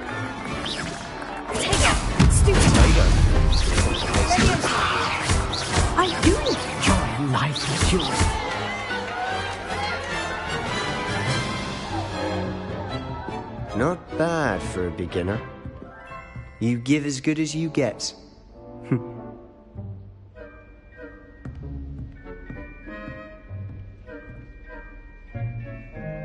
I do enjoy a lively duel. Not bad for a beginner. You give as good as you get.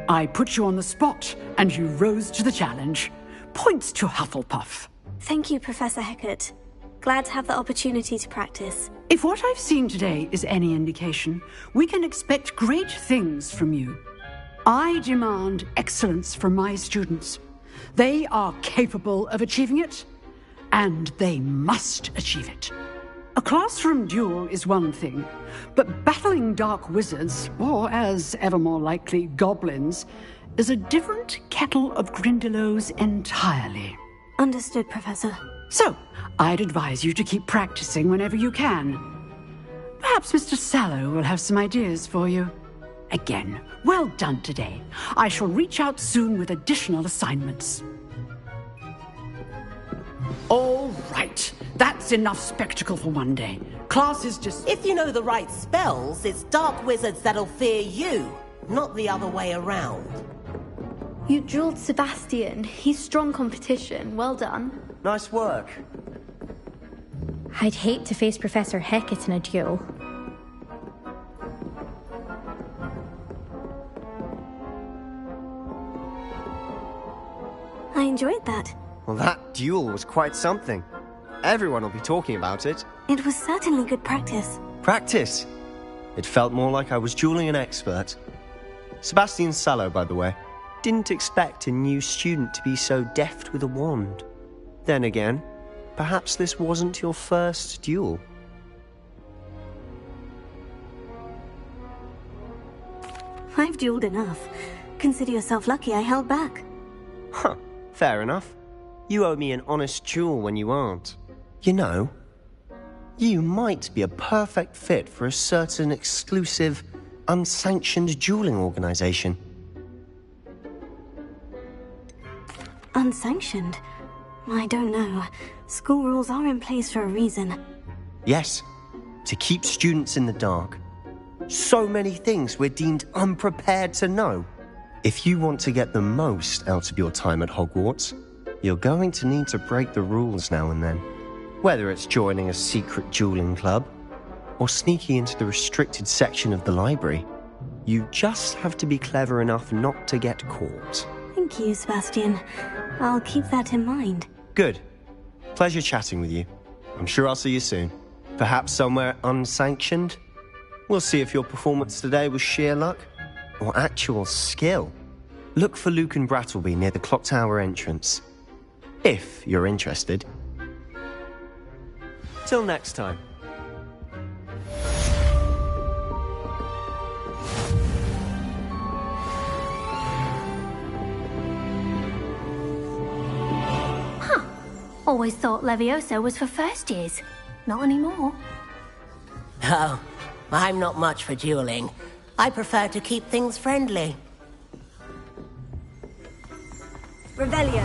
I put you on the spot, and you rose to the challenge. Points to Hufflepuff. Thank you, Professor Hecat. Glad to have the opportunity to practice. If what I've seen today is any indication, we can expect great things from you. I demand excellence from my students. They are capable of achieving it, and they must achieve it. A classroom duel is one thing, but battling dark wizards, or as ever more likely, goblins, is a different kettle of Grindylows entirely. Understood, Professor. So, I'd advise you to keep practicing whenever you can. Perhaps Mr. Sallow will have some ideas for you. Again, well done today. I shall reach out soon with additional assignments. All right. That's enough spectacle for one day. Class is just... If you know the right spells, it's dark wizards that'll fear you, not the other way around. You drilled Sebastian. He's strong competition. Well done. Nice work. I'd hate to face Professor Hecat in a duel. I enjoyed that. Well, that duel was quite something. Everyone will be talking about it. It was certainly good practice. Practice? It felt more like I was dueling an expert. Sebastian Sallow, by the way. Didn't expect a new student to be so deft with a wand. Then again, perhaps this wasn't your first duel. I've dueled enough. Consider yourself lucky I held back. Huh, fair enough. You owe me an honest duel when you aren't. You know, you might be a perfect fit for a certain exclusive, unsanctioned dueling organization. Unsanctioned? I don't know. School rules are in place for a reason. Yes, to keep students in the dark. So many things we're deemed unprepared to know. If you want to get the most out of your time at Hogwarts, you're going to need to break the rules now and then. Whether it's joining a secret dueling club, or sneaking into the restricted section of the library, you just have to be clever enough not to get caught. Thank you, Sebastian. I'll keep that in mind. Good. Pleasure chatting with you. I'm sure I'll see you soon. Perhaps somewhere unsanctioned? We'll see if your performance today was sheer luck or actual skill. Look for Luke and Brattleby near the clock tower entrance. If you're interested. Till next time. Always thought Levioso was for first years. Not anymore. Oh, I'm not much for dueling. I prefer to keep things friendly. Revelio.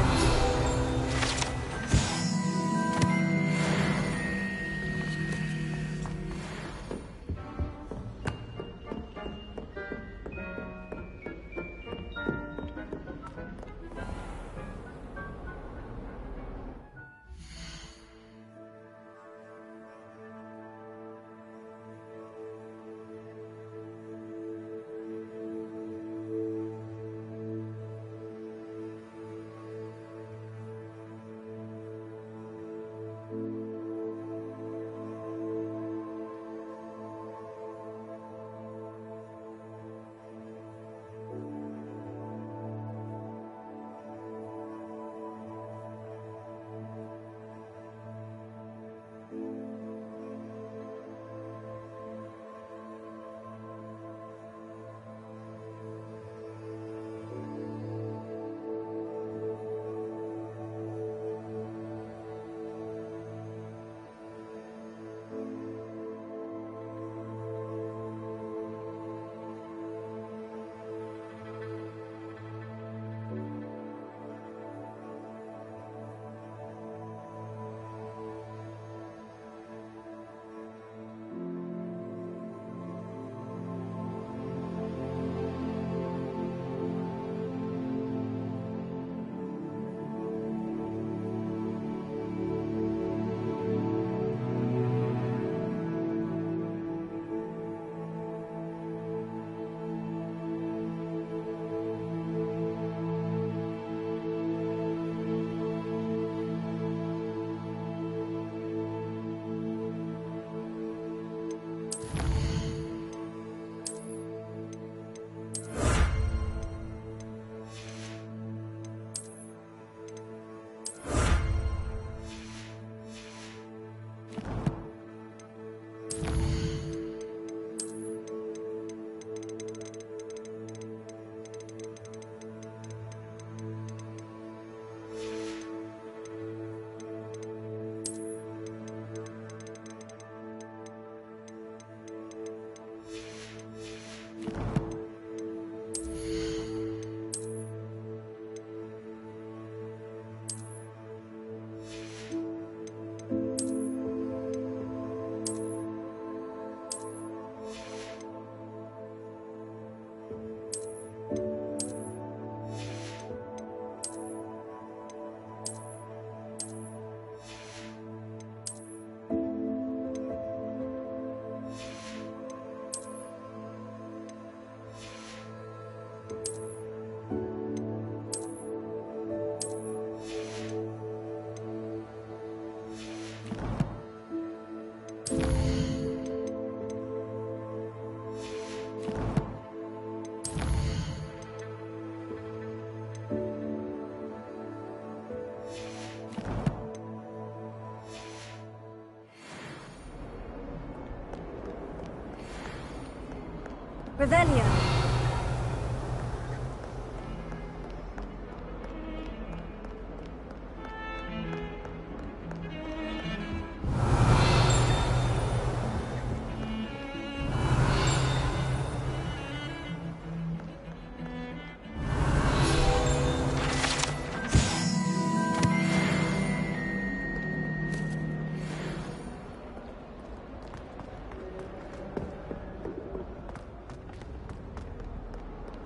Revelio.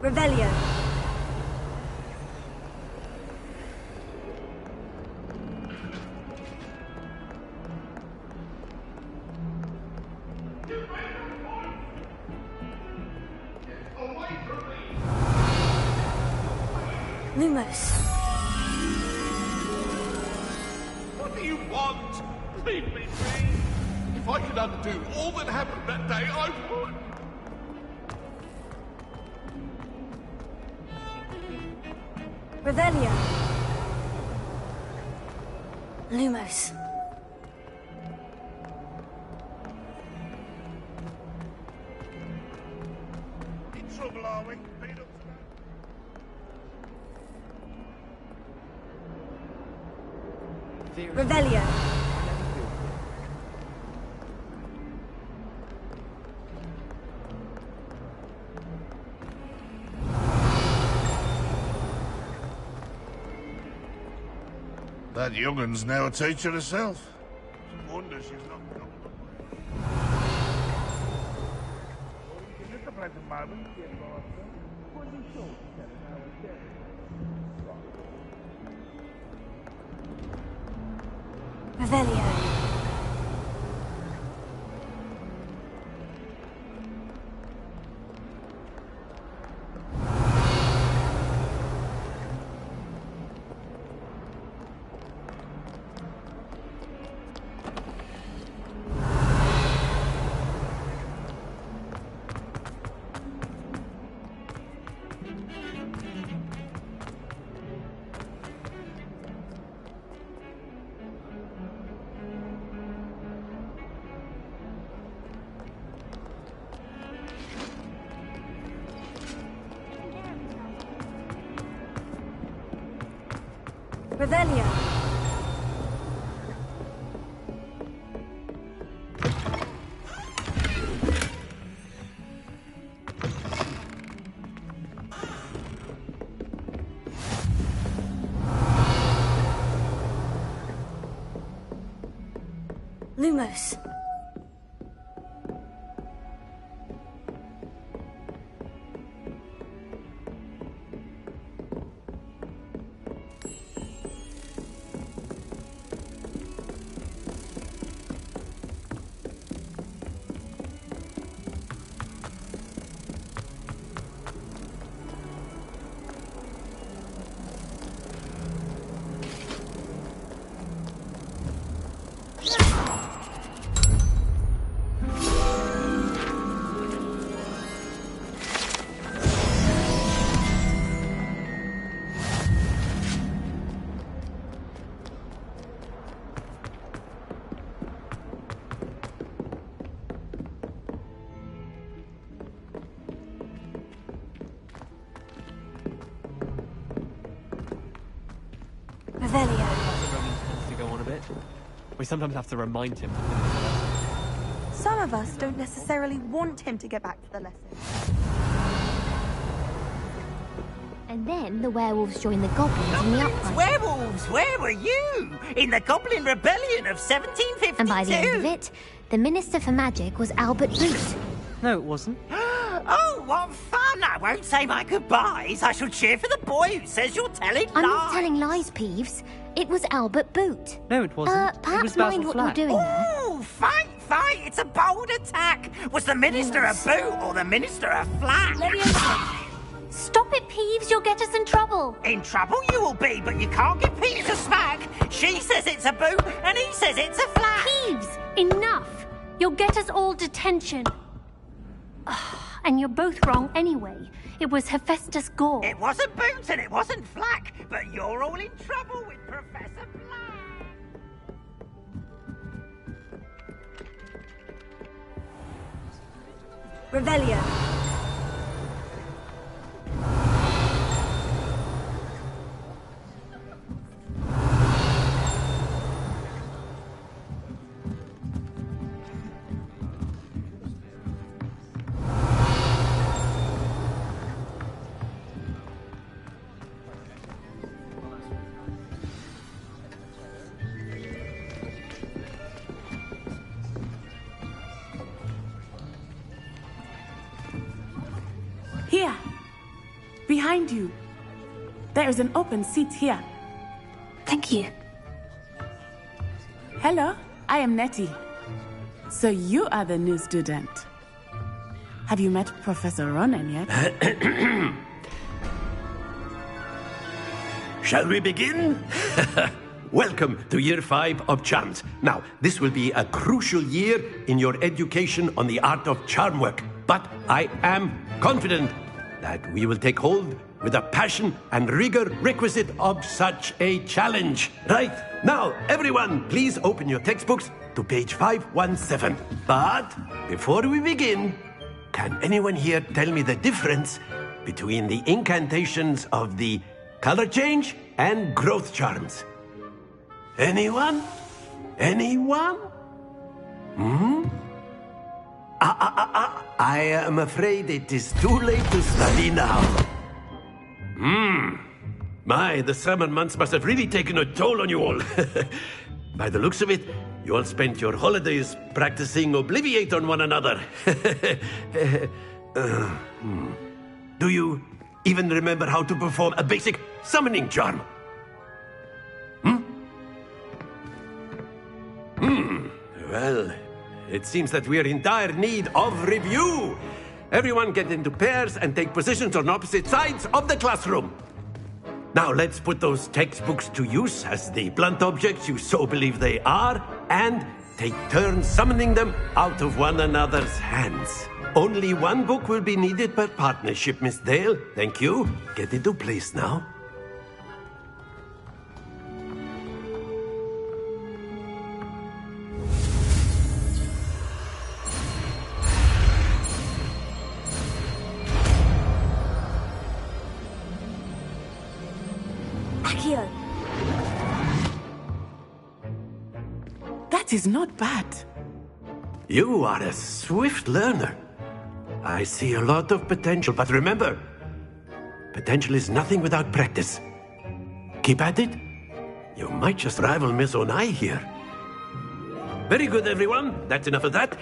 Revelio. Lumos. What do you want? Leave me free. If I could undo all that happened that day, I would. Revelio. Lumos. In trouble, are we? Beat up Revelio. That young'un's now a teacher herself. It's a wonder she's not gobbled up. At the present moment, the master was he short of 7 hours dead. Revelio. Revelio. Lumos. Revelio. Tends to go on a bit. We sometimes have to remind him to finish the lesson. Some of us don't necessarily want him to get back to the lesson. And then the werewolves joined the goblins in the uprising. Werewolves, where were you? In the Goblin Rebellion of 1752. And by the end of it, the Minister for Magic was Albert Boot. No, it wasn't. Oh, what fun! I won't say my goodbyes. I shall cheer for the boy who says you're telling lies. I'm not telling lies, Peeves. It was Albert Boot. No, it wasn't. Perhaps mind what you're doing there. Oh, fight! It's a bold attack. Was the Minister a boot or the Minister a flat? Stop it, Peeves. You'll get us in trouble. In trouble you will be, but you can't give Peeves a smack. She says it's a boot and he says it's a flat. Peeves, enough. You'll get us all detention. And you're both wrong anyway. It was Hephaestus Gore. It wasn't boot and it wasn't flack, but you're all in trouble with Professor Black. Revelio. behind you. There is an open seat here. Thank you. Hello, I am Nettie. So you are the new student. Have you met Professor Ronan yet? Shall we begin? Welcome to Year 5 of Charms. Now, this will be a crucial year in your education on the art of charm work. But I am confident that we will take hold with the passion and rigor requisite of such a challenge. Right, now, everyone, please open your textbooks to page 517. But before we begin, can anyone here tell me the difference between the incantations of the color change and growth charms? Anyone? Anyone? I am afraid it is too late to study now. My, the summer months must have really taken a toll on you all. By the looks of it, you all spent your holidays practicing Obliviate on one another. Do you even remember how to perform a basic summoning charm? Well, it seems that we are in dire need of review. Everyone get into pairs and take positions on opposite sides of the classroom. Now let's put those textbooks to use as the blunt objects you so believe they are, and take turns summoning them out of one another's hands. Only one book will be needed per partnership, Miss Dale. Thank you. Get into place now. Accio. That is not bad. You are a swift learner. I see a lot of potential, but remember, potential is nothing without practice. Keep at it. You might just rival Miss Onai here. Very good, everyone. That's enough of that.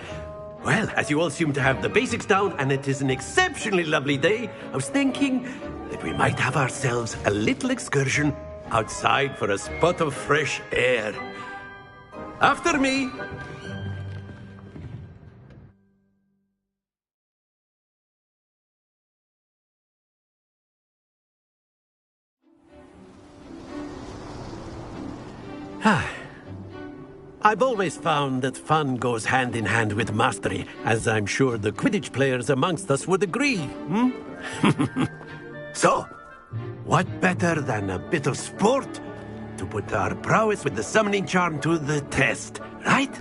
Well, as you all seem to have the basics down, and it is an exceptionally lovely day, I was thinking that we might have ourselves a little excursion outside for a spot of fresh air. After me. I've always found that fun goes hand in hand with mastery, as I'm sure the Quidditch players amongst us would agree. So, what better than a bit of sport to put our prowess with the summoning charm to the test, right?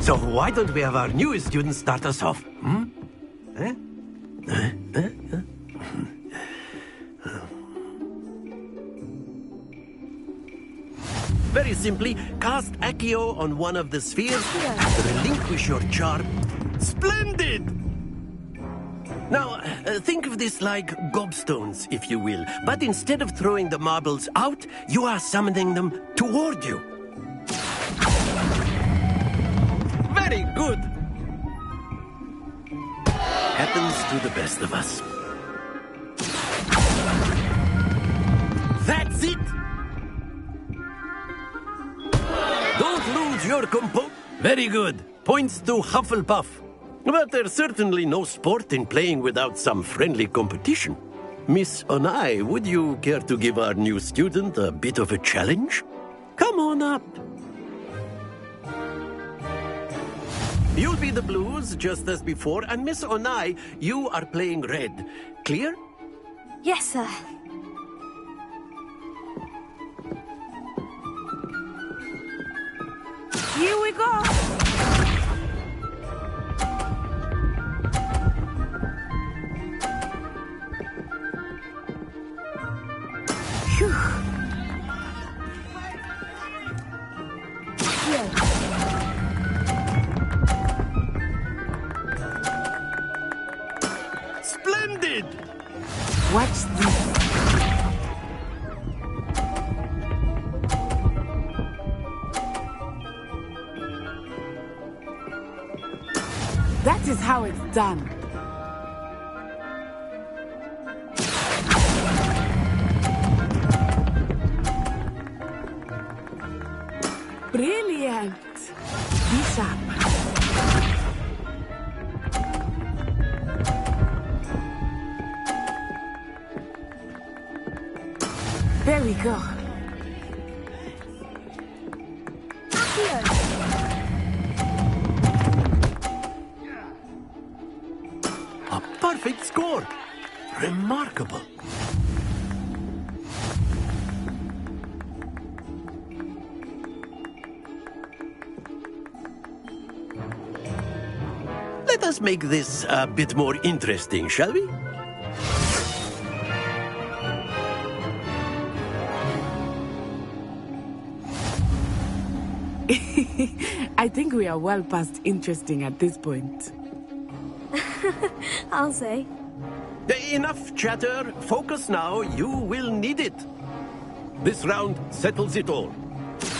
So why don't we have our newest student start us off? Very simply, cast Accio on one of the spheres and relinquish your charm. Splendid! Now, think of this like gobstones, if you will. But instead of throwing the marbles out, you are summoning them toward you. Very good! Happens to the best of us. That's it! Don't lose your composure. Very good. Points to Hufflepuff. But there's certainly no sport in playing without some friendly competition. Miss Onai, would you care to give our new student a bit of a challenge? Come on up. You'll be the blues, just as before, and Miss Onai, you are playing red. Clear? Yes, sir. Here we go! Phew. Splendid! Watch this. That is how it's done. Brilliant. Be sharp. There we go. A perfect score. Remarkable. Let us make this a bit more interesting, shall we? I think we are well past interesting at this point. I'll say. Enough chatter. Focus now. You will need it. This round settles it all.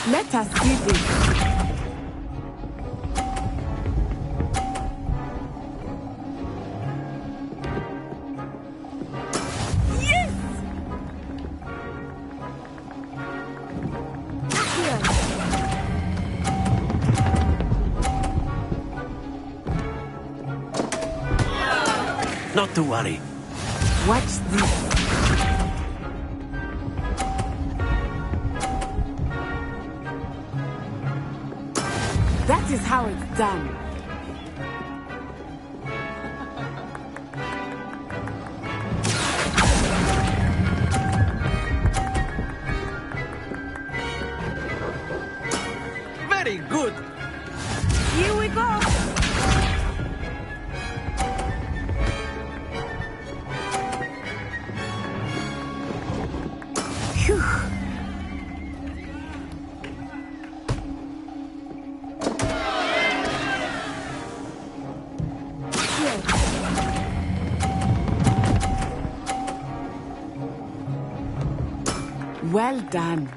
Let us see this. Not to worry. Watch this. That is how it's done. Very good. Here we go. Phew. Well done.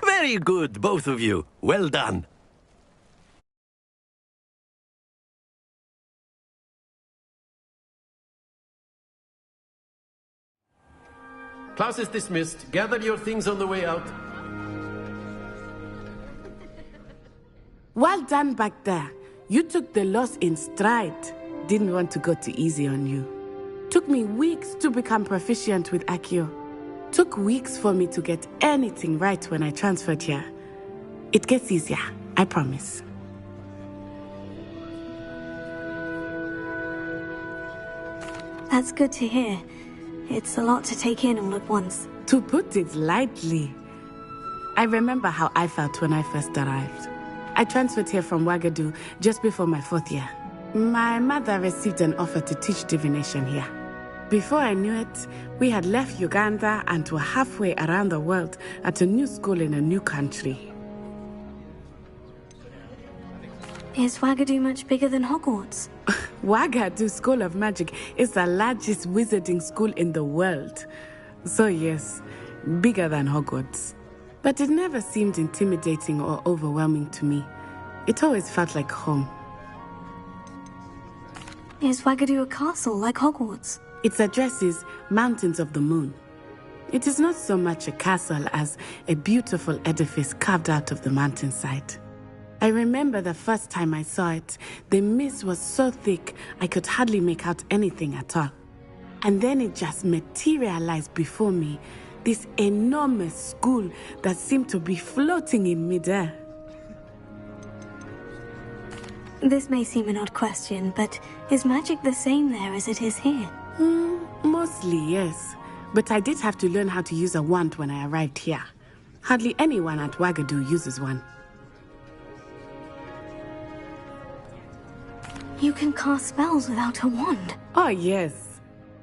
Very good, both of you. Well done. Class is dismissed. Gather your things on the way out. Well done back there. You took the loss in stride. Didn't want to go too easy on you. Took me weeks to become proficient with Accio. Took weeks for me to get anything right when I transferred here. It gets easier, I promise. That's good to hear. It's a lot to take in all at once. To put it lightly, I remember how I felt when I first arrived. I transferred here from Ouagadougou just before my 4th year. My mother received an offer to teach divination here. Before I knew it, we had left Uganda and were halfway around the world at a new school in a new country. Is Ouagadougou much bigger than Hogwarts? Ouagadougou School of Magic is the largest wizarding school in the world. So yes, bigger than Hogwarts. But it never seemed intimidating or overwhelming to me. It always felt like home. Is Ouagadougou a castle like Hogwarts? Its address is Mountains of the Moon. It is not so much a castle as a beautiful edifice carved out of the mountainside. I remember the first time I saw it, the mist was so thick I could hardly make out anything at all. And then it just materialized before me, this enormous school that seemed to be floating in midair. This may seem an odd question, but is magic the same there as it is here? Mostly, yes. But I did have to learn how to use a wand when I arrived here. Hardly anyone at Ouagadougou uses one. You can cast spells without a wand? Oh, yes.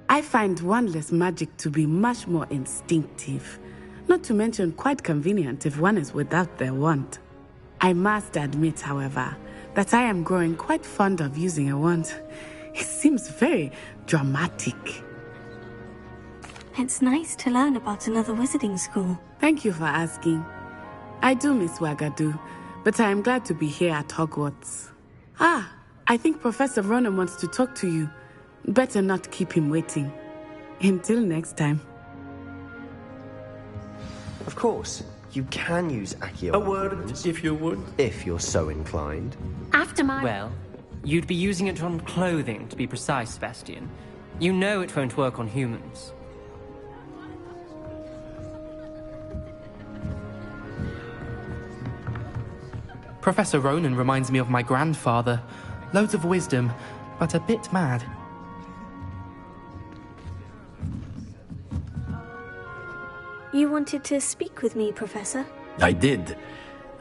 I find wandless magic to be much more instinctive. Not to mention quite convenient if one is without their wand. I must admit, however, that I am growing quite fond of using a wand. It seems very dramatic. It's nice to learn about another wizarding school. Thank you for asking. I do miss Wagadu, but I am glad to be here at Hogwarts. Ah, I think Professor Ronan wants to talk to you. Better not keep him waiting. Until next time. Of course, you can use Accio. A word, if you would. If you're so inclined. After my... Well, you'd be using it on clothing, to be precise, Sebastian. You know it won't work on humans. Professor Ronan reminds me of my grandfather. Loads of wisdom, but a bit mad. You wanted to speak with me, Professor? I did.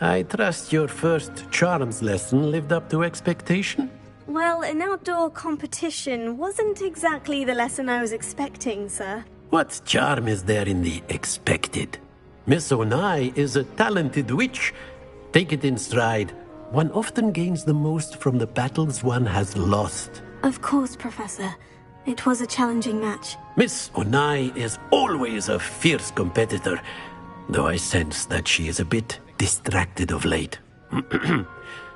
I trust your first charms lesson lived up to expectation? Well, an outdoor competition wasn't exactly the lesson I was expecting, sir. What charm is there in the expected? Miss Onai is a talented witch. Take it in stride. One often gains the most from the battles one has lost. Of course, Professor. It was a challenging match. Miss Onai is always a fierce competitor, though I sense that she is a bit distracted of late.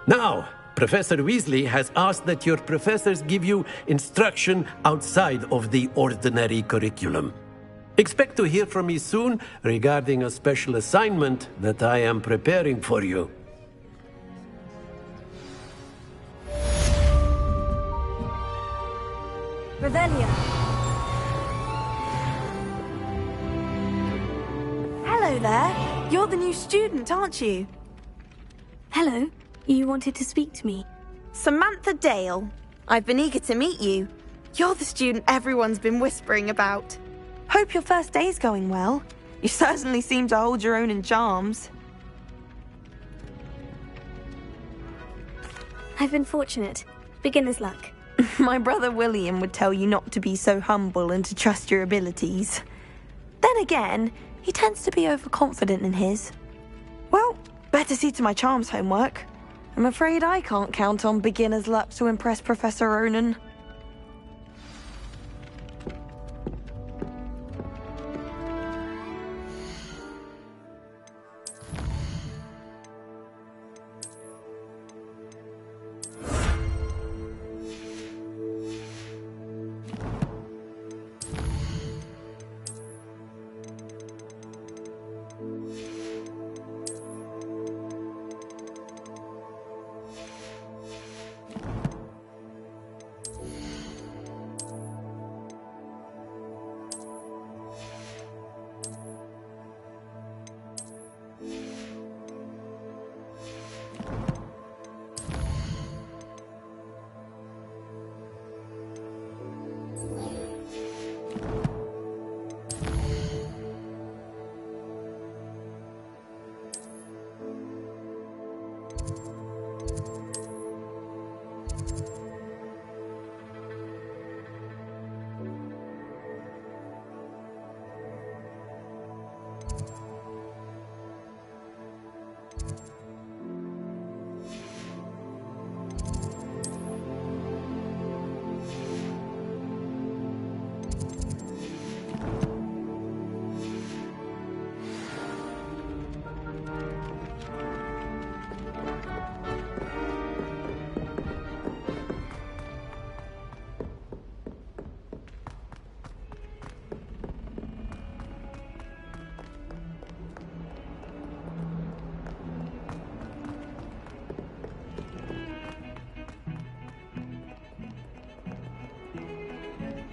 Now, Professor Weasley has asked that your professors give you instruction outside of the ordinary curriculum. Expect to hear from me soon regarding a special assignment that I am preparing for you. Revelia. Hello there. You're the new student, aren't you? Hello. You wanted to speak to me? Samantha Dale. I've been eager to meet you. You're the student everyone's been whispering about. Hope your first day's going well. You certainly seem to hold your own in charms. I've been fortunate. Beginner's luck. My brother William would tell you not to be so humble and to trust your abilities. Then again, he tends to be overconfident in his. Well, better see to my charms homework. I'm afraid I can't count on beginner's luck to impress Professor Ronan.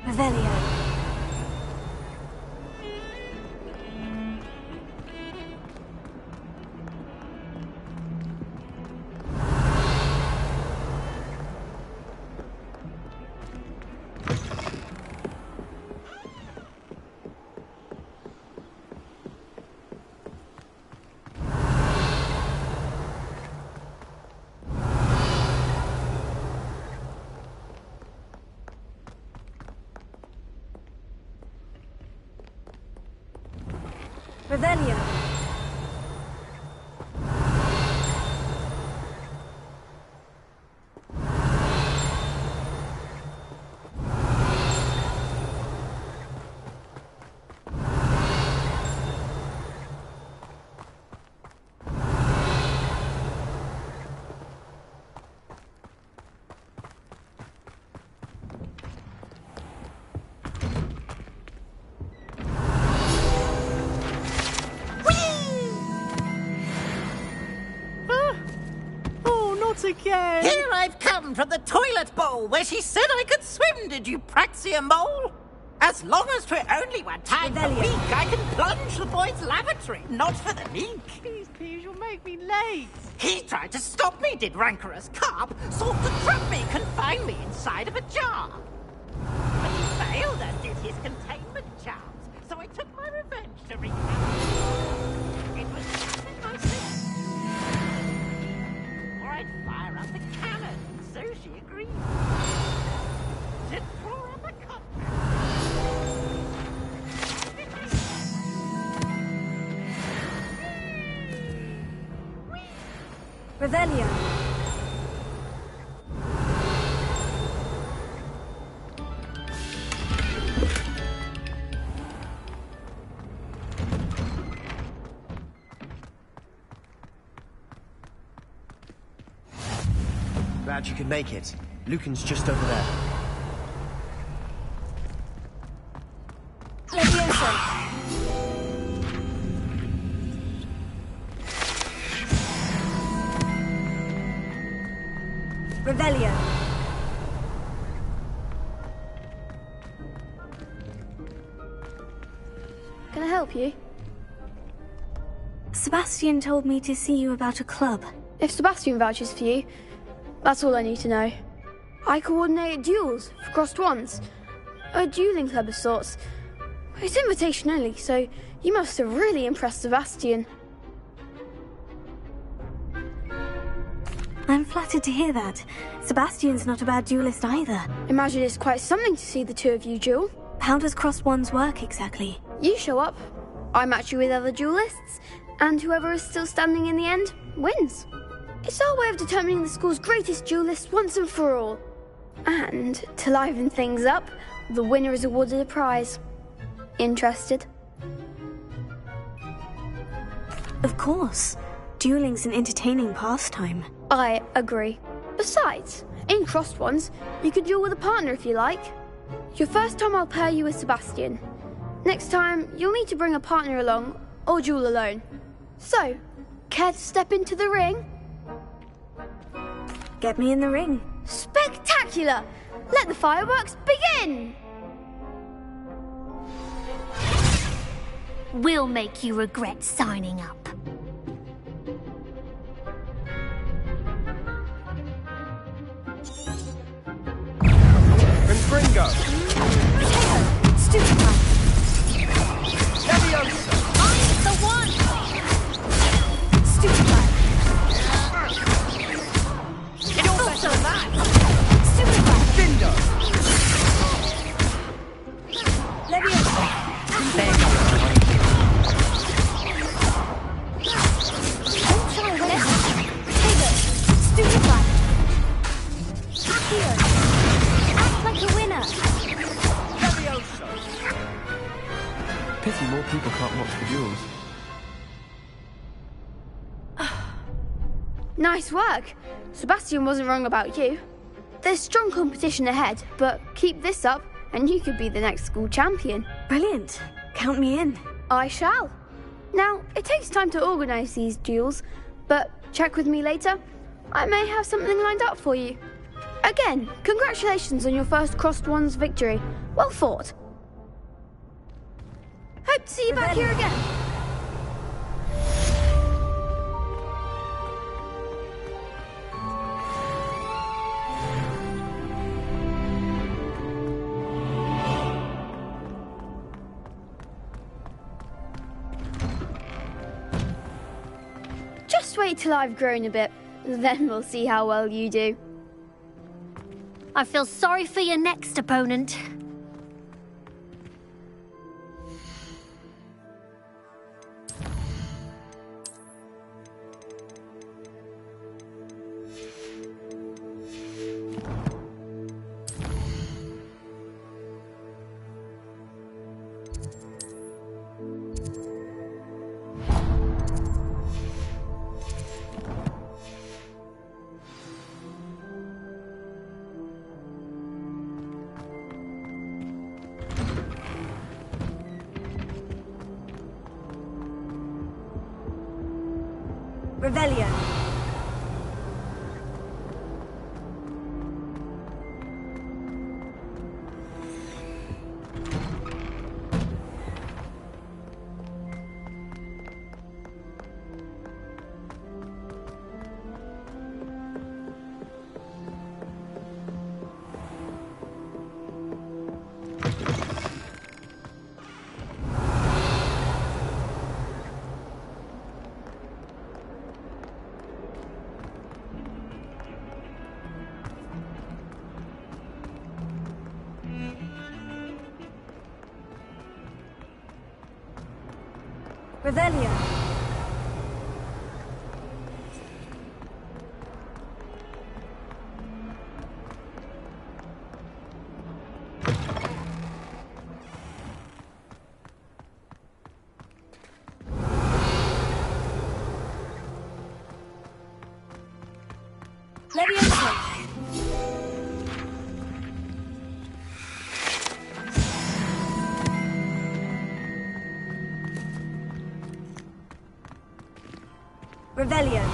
Revelia. Revelia. again! Here I've come from the toilet bowl where she said I could swim, did you praxia mole? As long as 'twere only one time a week, I can plunge the boy's lavatory, not for the meek. Please, you'll make me late. He tried to stop me, did rancorous carp, sought to trap me, confine me inside of a jar. But he failed, as did his containment charms, so I took my revenge to wreak havoc. It was just in my sleep. Or I'd fire up the cannon, so she agreed. To draw up a compact. Revelio. Glad you could make it. Lucan's just over there. Levioso. Revelio. Can I help you? Sebastian told me to see you about a club. If Sebastian vouches for you, that's all I need to know. I coordinate duels for crossed wands. A dueling club of sorts. It's invitation only, so you must have really impressed Sebastian. I'm flattered to hear that. Sebastian's not a bad duelist either. Imagine it's quite something to see the two of you duel. How does crossed wands work exactly? You show up, I match you with other duelists, and whoever is still standing in the end wins. It's our way of determining the school's greatest duelist once and for all. And to liven things up, the winner is awarded a prize. Interested? Of course. Dueling's an entertaining pastime. I agree. Besides, in crossed ones, you could duel with a partner if you like. Your first time I'll pair you with Sebastian. Next time, you'll need to bring a partner along, or duel alone. So, care to step into the ring? Get me in the ring. Spectacular! Let the fireworks begin! We'll make you regret signing up. Confringo! Stupid one! Leviosa! I'm the one! Stupid one! You're better than that! Stupid one! Dindo! Leviosa! Don't try this! Stupid one! Accio! Act like a winner! Leviosa! Pity more people can't watch the duels. Nice work. Sebastian wasn't wrong about you. There's strong competition ahead, but keep this up and you could be the next school champion. Brilliant. Count me in. I shall. Now, it takes time to organise these duels, but check with me later. I may have something lined up for you. Again, congratulations on your first crossed wands victory. Well fought. Hope to see you back here again. Just wait till I've grown a bit, then we'll see how well you do. I feel sorry for your next opponent. Revelio. Revelio. Leviosa. Revelio.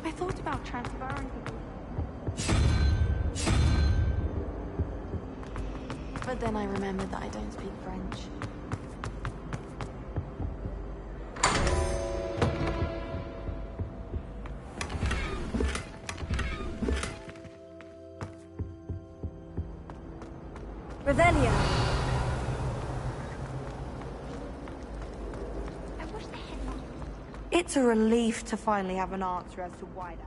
I thought about transferring people. But then I remembered that I don't speak French. Revelio. It's a relief to finally have an answer as to why that.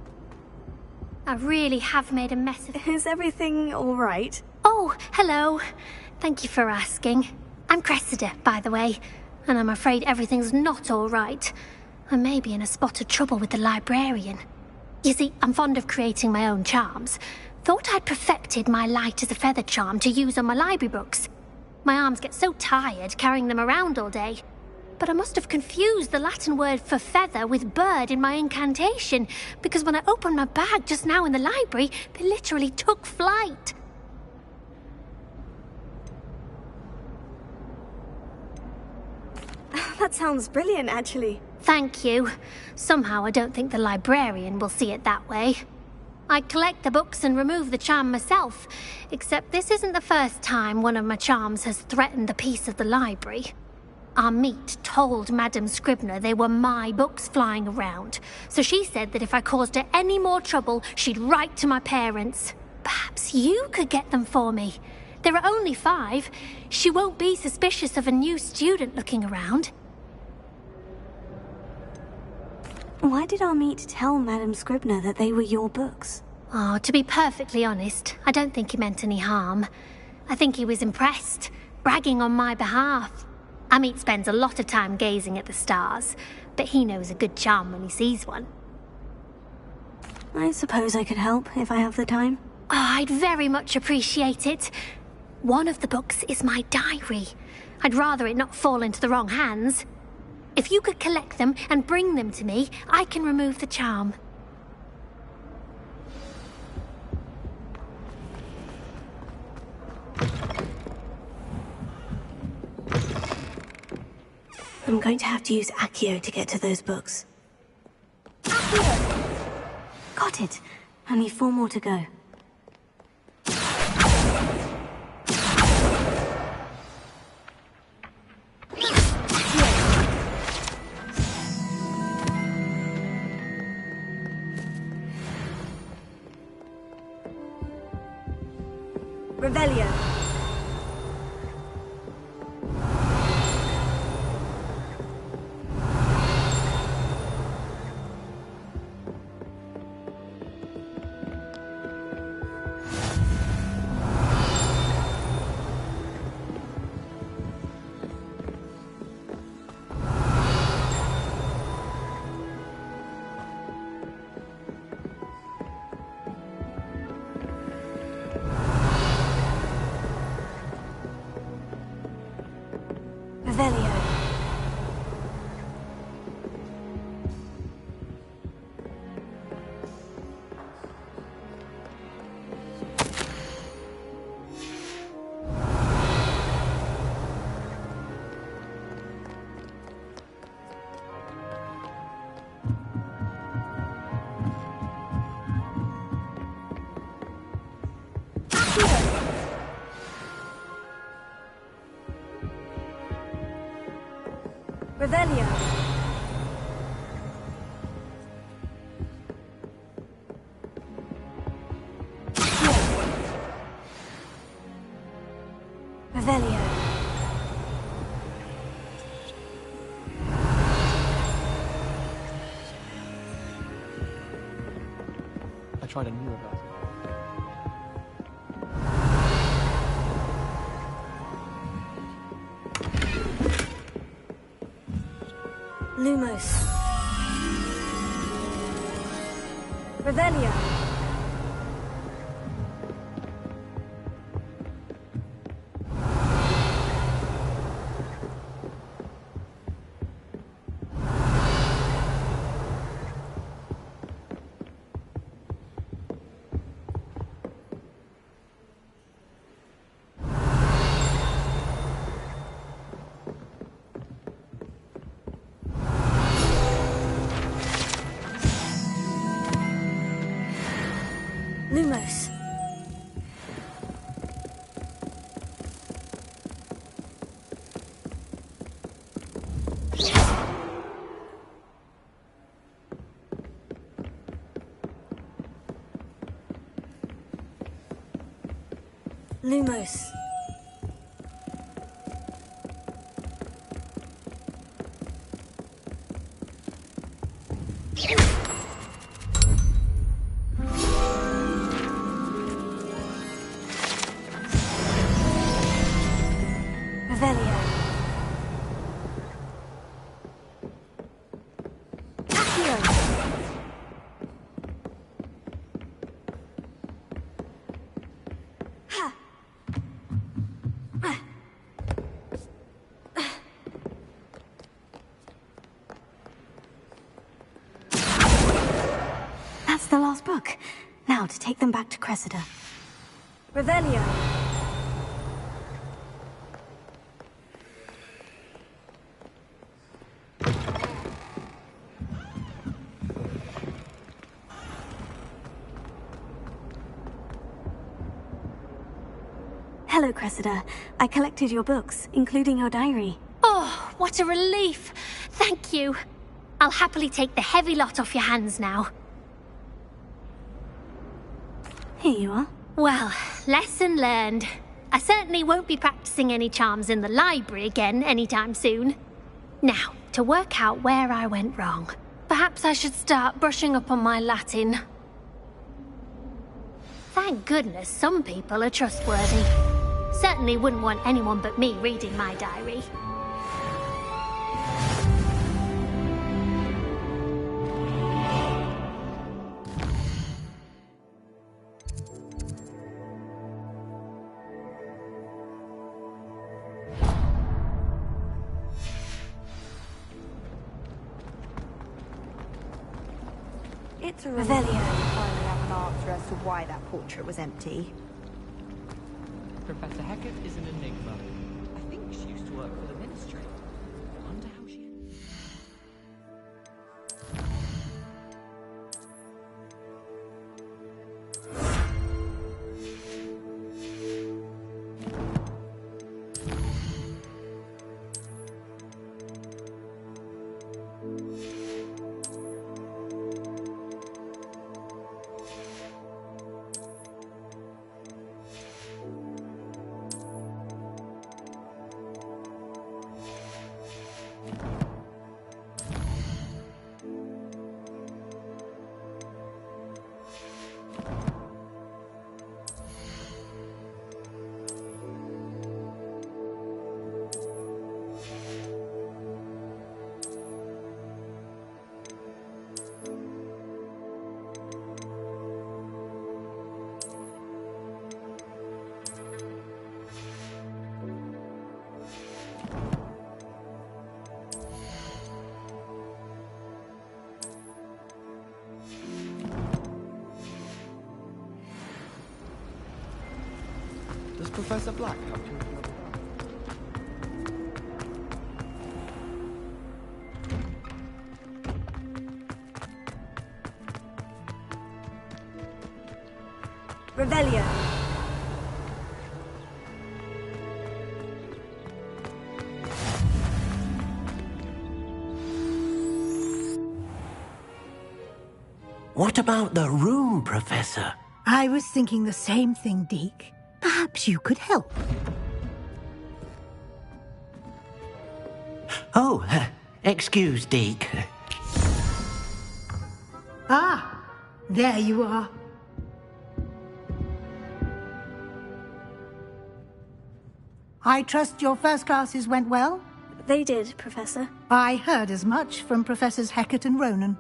I really have made a mess of it. Is everything all right? Oh, hello. Thank you for asking. I'm Cressida, by the way, and I'm afraid everything's not all right. I may be in a spot of trouble with the librarian. You see, I'm fond of creating my own charms. Thought I'd perfected my light as a feather charm to use on my library books. My arms get so tired carrying them around all day. But I must have confused the Latin word for feather with bird in my incantation, because when I opened my bag just now in the library, they literally took flight. That sounds brilliant, actually. Thank you. Somehow I don't think the librarian will see it that way. I collect the books and remove the charm myself, except this isn't the first time one of my charms has threatened the peace of the library. Our meet told Madame Scribner they were my books flying around, so she said that if I caused her any more trouble, she'd write to my parents. Perhaps you could get them for me. There are only 5. She won't be suspicious of a new student looking around. Why did our meet tell Madame Scribner that they were your books? Oh, to be perfectly honest, I don't think he meant any harm. I think he was impressed, bragging on my behalf. Amit spends a lot of time gazing at the stars, but he knows a good charm when he sees one. I suppose I could help if I have the time. Oh, I'd very much appreciate it. One of the books is my diary. I'd rather it not fall into the wrong hands. If you could collect them and bring them to me, I can remove the charm. I'm going to have to use Accio to get to those books. Accio! Got it. Only 4 more to go. Revelio. Revelio. Revelio. Revelio. I tried a new reverse. Lumos. Revelio. Lumos. Lumos. Revelio. Accio. Ha. That's the last book. Now to take them back to Cressida. Revelio. Hello, Cressida. I collected your books, including your diary. Oh, what a relief. Thank you. I'll happily take the heavy lot off your hands now. Here you are. Well, lesson learned. I certainly won't be practicing any charms in the library again anytime soon. Now, to work out where I went wrong. Perhaps I should start brushing up on my Latin. Thank goodness some people are trustworthy. Certainly wouldn't want anyone but me reading my diary. It's a relief to finally have an answer as to why that portrait was empty. Professor Hecat is an enigma. I think she used to work for the ministry. I wonder how she... Professor Black helped you with the other Revelio. What about the room, Professor? I was thinking the same thing, Deke. Perhaps you could help. Oh, excuse, Deke. Ah, there you are. I trust your first classes went well? They did, Professor. I heard as much from Professors Hecat and Ronan.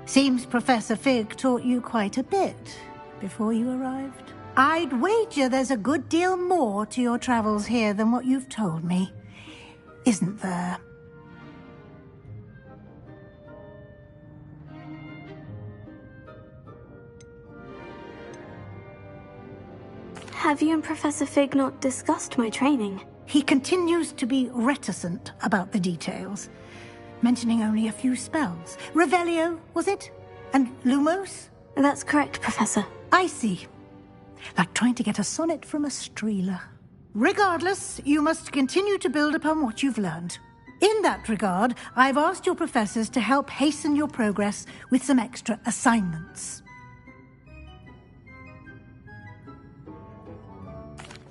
Seems Professor Fig taught you quite a bit before you arrived. I'd wager there's a good deal more to your travels here than what you've told me, isn't there? Have you and Professor Fig not discussed my training? He continues to be reticent about the details, mentioning only a few spells. Revelio, was it? And Lumos? That's correct, Professor. I see. Like trying to get a sonnet from a streeler. Regardless, you must continue to build upon what you've learned. In that regard, I've asked your professors to help hasten your progress with some extra assignments.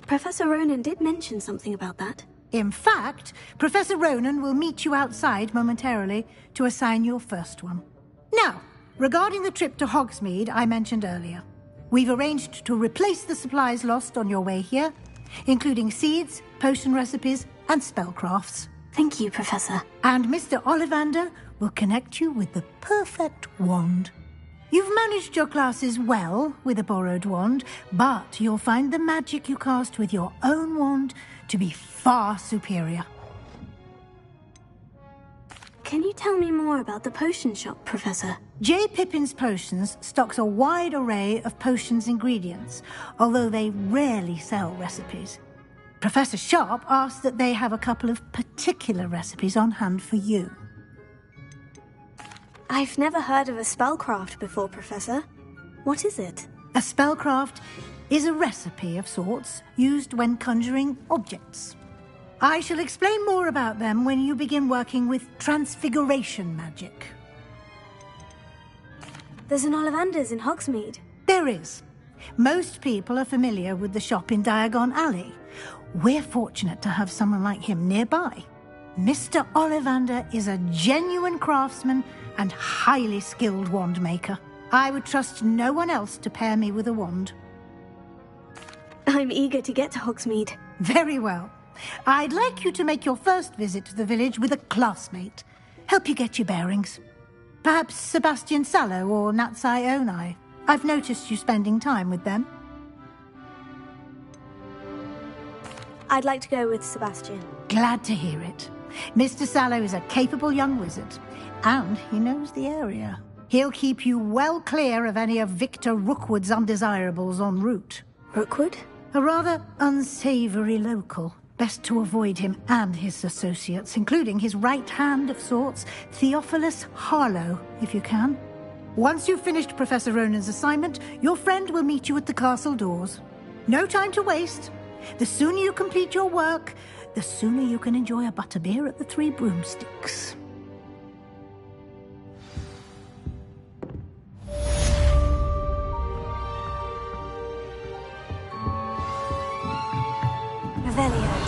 Professor Ronan did mention something about that. In fact, Professor Ronan will meet you outside momentarily to assign your first one. Now, regarding the trip to Hogsmeade I mentioned earlier, we've arranged to replace the supplies lost on your way here, including seeds, potion recipes, and spellcrafts. Thank you, Professor. And Mr. Ollivander will connect you with the perfect wand. You've managed your classes well with a borrowed wand, but you'll find the magic you cast with your own wand to be far superior. Can you tell me more about the potion shop, Professor? J. Pippin's Potions stocks a wide array of potions ingredients, although they rarely sell recipes. Professor Sharp asks that they have a couple of particular recipes on hand for you. I've never heard of a spellcraft before, Professor. What is it? A spellcraft is a recipe of sorts used when conjuring objects. I shall explain more about them when you begin working with transfiguration magic. There's an Ollivander's in Hogsmeade. There is. Most people are familiar with the shop in Diagon Alley. We're fortunate to have someone like him nearby. Mr. Ollivander is a genuine craftsman and highly skilled wand maker. I would trust no one else to pair me with a wand. I'm eager to get to Hogsmeade. Very well. I'd like you to make your first visit to the village with a classmate. Help you get your bearings. Perhaps Sebastian Sallow or Natsai Onai. I've noticed you spending time with them. I'd like to go with Sebastian. Glad to hear it. Mr. Sallow is a capable young wizard, and he knows the area. He'll keep you well clear of any of Victor Rookwood's undesirables en route. Rookwood? A rather unsavoury local. Best to avoid him and his associates, including his right hand of sorts, Theophilus Harlow, if you can. Once you've finished Professor Ronan's assignment, your friend will meet you at the castle doors. No time to waste. The sooner you complete your work, the sooner you can enjoy a butterbeer at the Three Broomsticks. Revelio.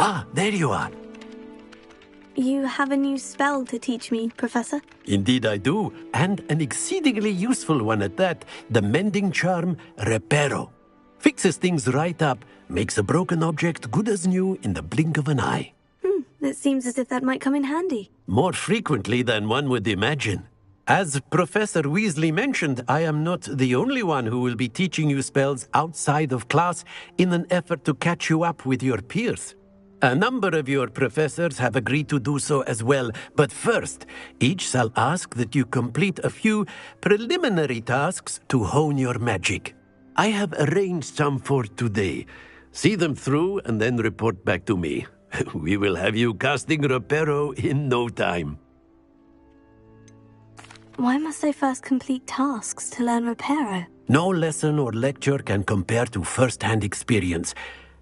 Ah, there you are. You have a new spell to teach me, Professor? Indeed I do, and an exceedingly useful one at that. The mending charm, Reparo. Fixes things right up, makes a broken object good as new in the blink of an eye. It seems as if that might come in handy. More frequently than one would imagine. As Professor Weasley mentioned, I am not the only one who will be teaching you spells outside of class in an effort to catch you up with your peers. A number of your professors have agreed to do so as well, but first, each shall ask that you complete a few preliminary tasks to hone your magic. I have arranged some for today. See them through and then report back to me. We will have you casting Reparo in no time. Why must I first complete tasks to learn Reparo? No lesson or lecture can compare to first-hand experience,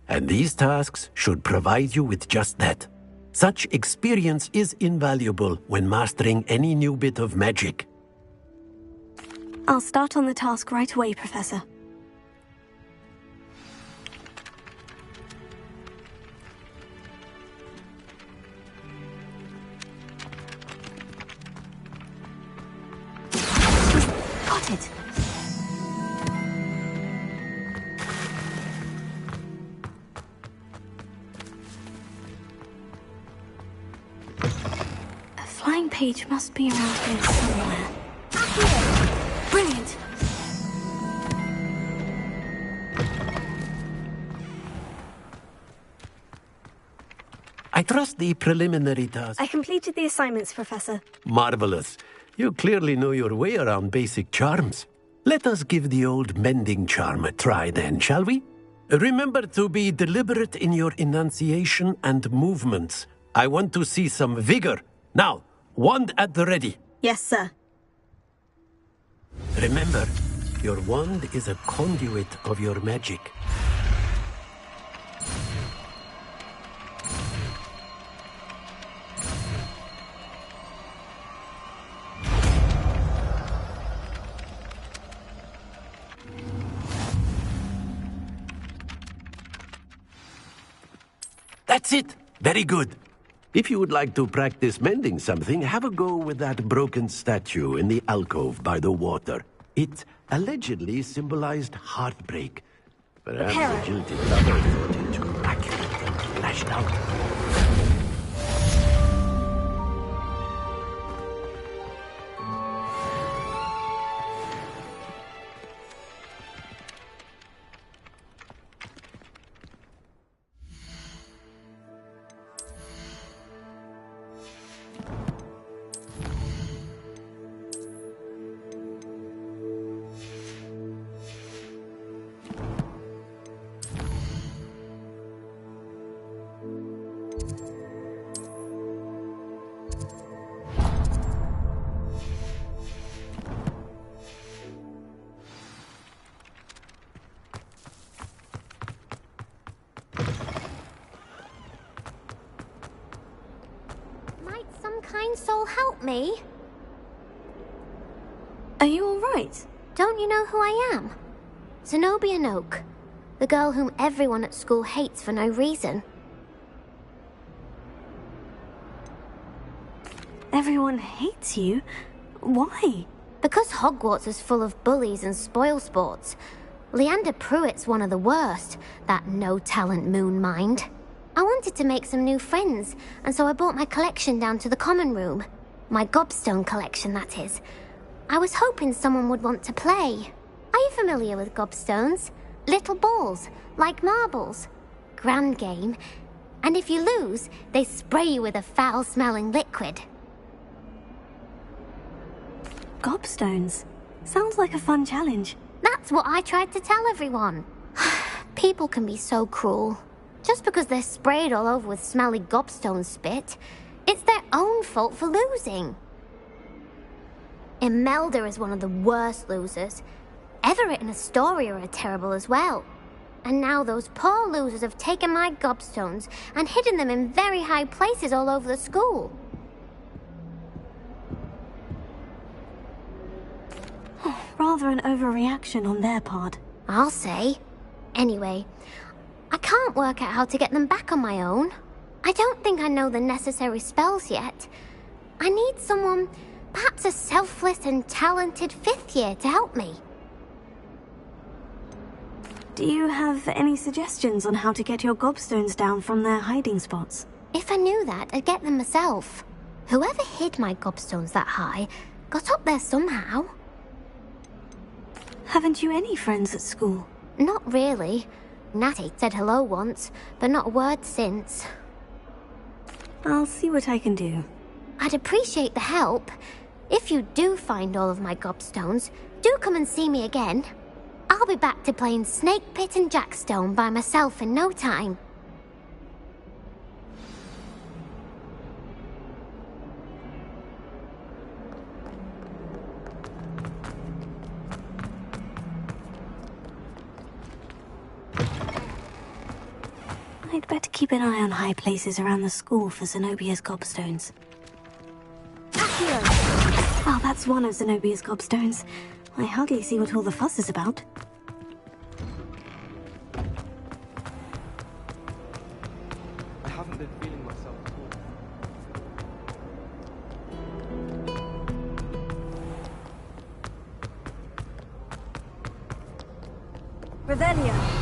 and these tasks should provide you with just that. Such experience is invaluable when mastering any new bit of magic. I'll start on the task right away, Professor. Got it. A flying page must be around here somewhere. Brilliant! I trust the preliminary task. I completed the assignments, Professor. Marvelous. You clearly know your way around basic charms. Let us give the old mending charm a try then, shall we? Remember to be deliberate in your enunciation and movements. I want to see some vigor. Now, wand at the ready. Yes, sir. Remember, your wand is a conduit of your magic. That's it. Very good. If you would like to practice mending something, have a go with that broken statue in the alcove by the water. It allegedly symbolized heartbreak. Perhaps the guilty lover thought it too accurate and lashed out. Kind soul help me? Are you all right? Don't you know who I am? Zenobia Noak, the girl whom everyone at school hates for no reason. Everyone hates you? Why? Because Hogwarts is full of bullies and spoilsports. Leander Pruitt's one of the worst, that no-talent moon mind. I wanted to make some new friends, and so I brought my collection down to the common room. My gobstone collection, that is. I was hoping someone would want to play. Are you familiar with gobstones? Little balls, like marbles. Grand game. And if you lose, they spray you with a foul-smelling liquid. Gobstones? Sounds like a fun challenge. That's what I tried to tell everyone. People can be so cruel. Just because they're sprayed all over with smelly gobstone spit, it's their own fault for losing. Imelda is one of the worst losers. Everett and Astoria are terrible as well. And now those poor losers have taken my gobstones and hidden them in very high places all over the school. Rather an overreaction on their part. I'll say. Anyway, I can't work out how to get them back on my own. I don't think I know the necessary spells yet. I need someone, perhaps a selfless and talented 5th year to help me. Do you have any suggestions on how to get your gobstones down from their hiding spots? If I knew that, I'd get them myself. Whoever hid my gobstones that high got up there somehow. Haven't you any friends at school? Not really. Natty said hello once, but not a word since. I'll see what I can do. I'd appreciate the help. If you do find all of my gobstones, do come and see me again. I'll be back to playing Snake Pit and Jackstone by myself in no time. I'd better keep an eye on high places around the school for Zenobia's gobstones. Well, that's one of Zenobia's gobstones. I hardly see what all the fuss is about. I haven't been feeling myself at all. Revelio.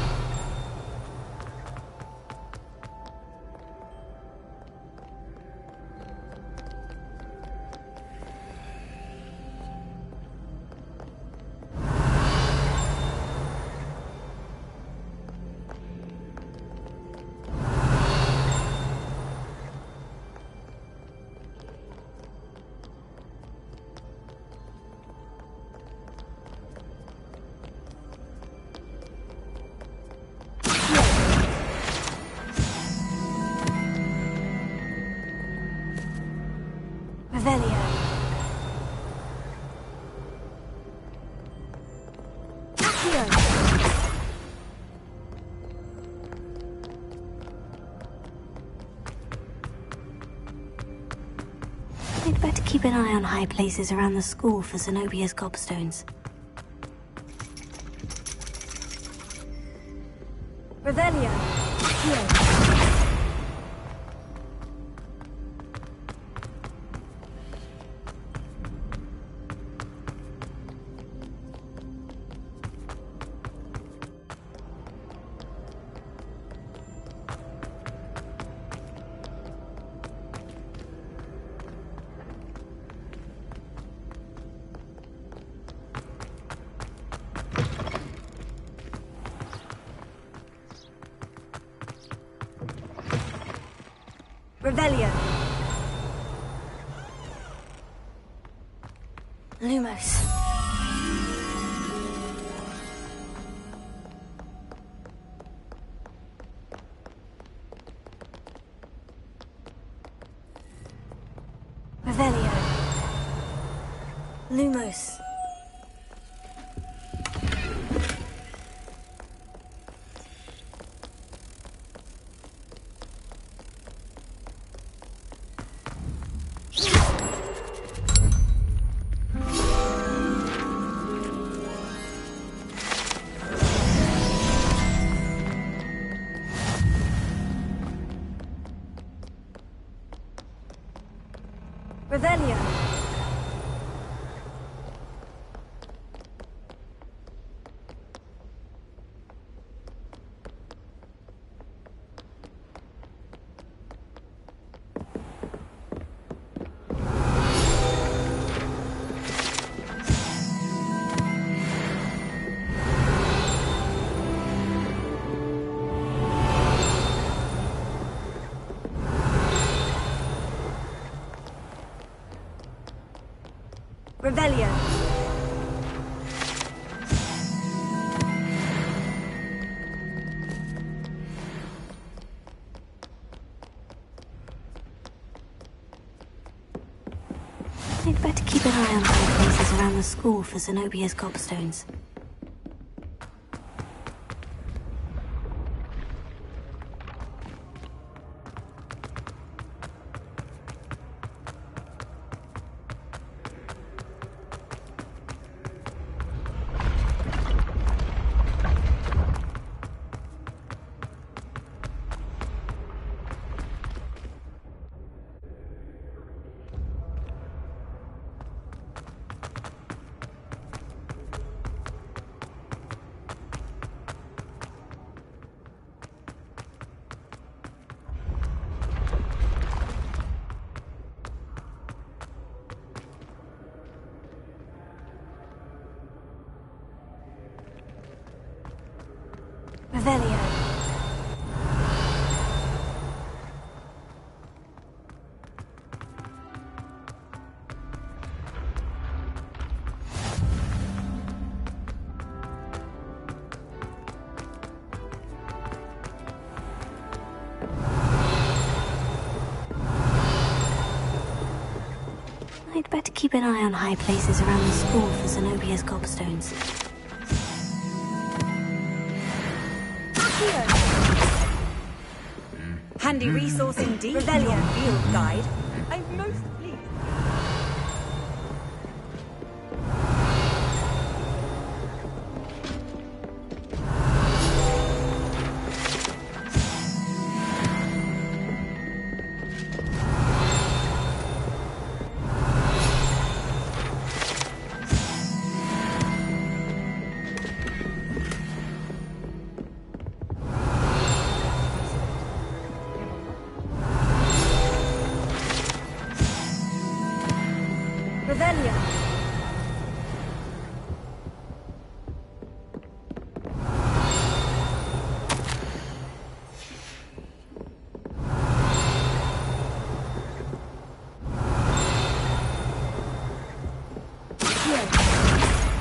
I'd better keep an eye on high places around the school for Zenobia's gobstones. Revelio. Revelio. Lumos. Revelio. Lumos. Revelio. Revelio. I'd better keep an eye on high places around the school for Zenobia's gobstones. Revelio. I'd better keep an eye on high places around the school for Zenobia's gobstones. Handy resource indeed. Rebellion field guide. I'm most pleased.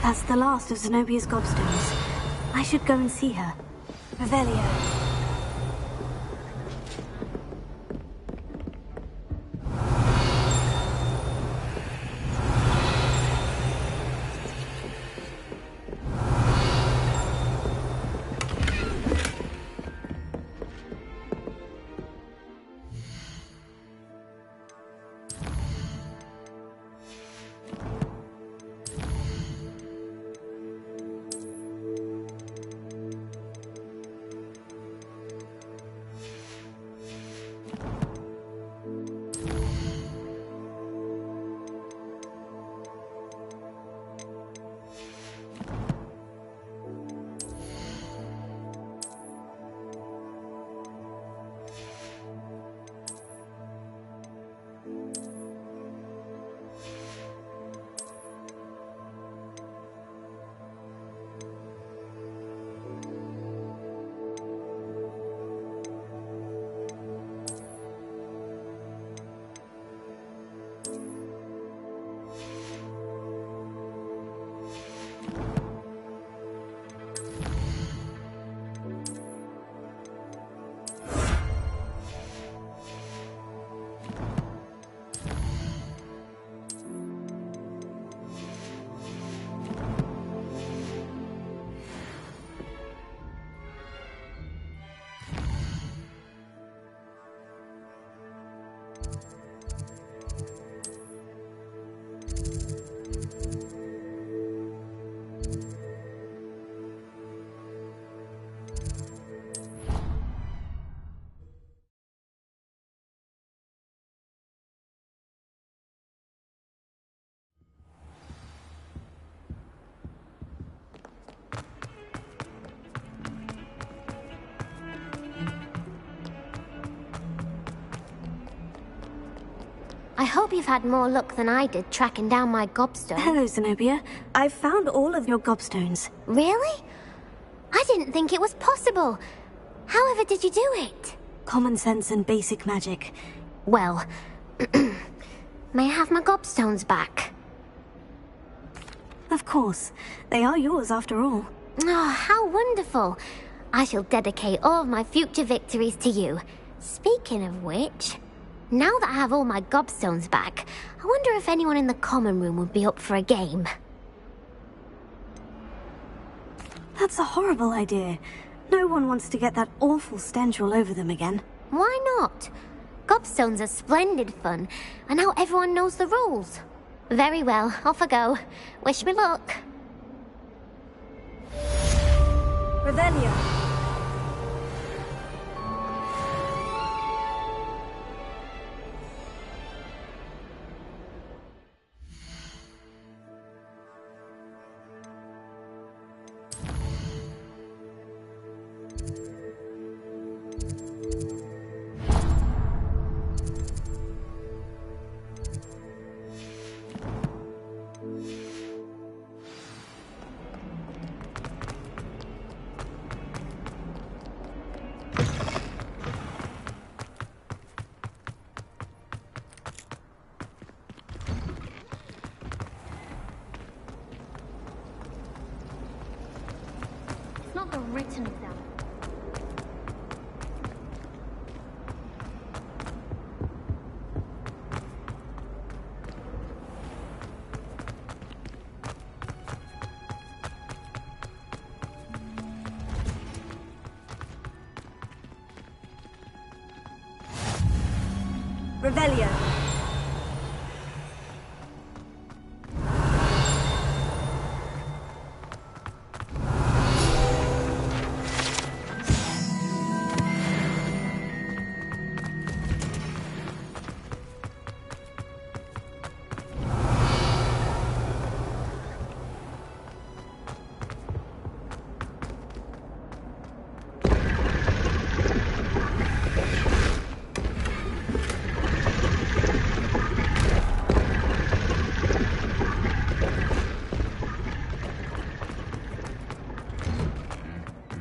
That's the last of Zenobia's gobstones. I should go and see her. Revelio. I hope you've had more luck than I did tracking down my gobstone. Hello, Zenobia. I've found all of your gobstones. Really? I didn't think it was possible. However did you do it? Common sense and basic magic. Well, may I have my gobstones back? Of course. They are yours after all. Oh, how wonderful. I shall dedicate all of my future victories to you. Speaking of which, now that I have all my gobstones back, I wonder if anyone in the common room would be up for a game. That's a horrible idea. No one wants to get that awful stench all over them again. Why not? Gobstones are splendid fun, and now everyone knows the rules. Very well, off I go. Wish me luck. Revelio. not the written exam. Revelio.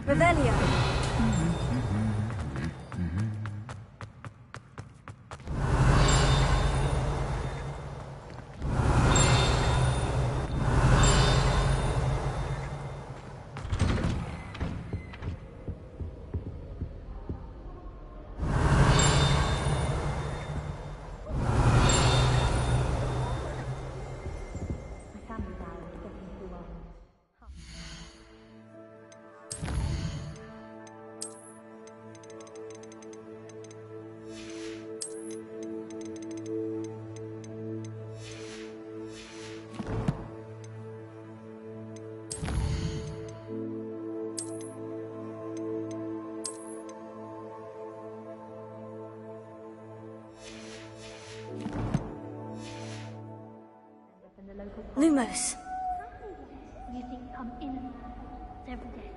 Revelio. Lumos. You think I'm innocent every day?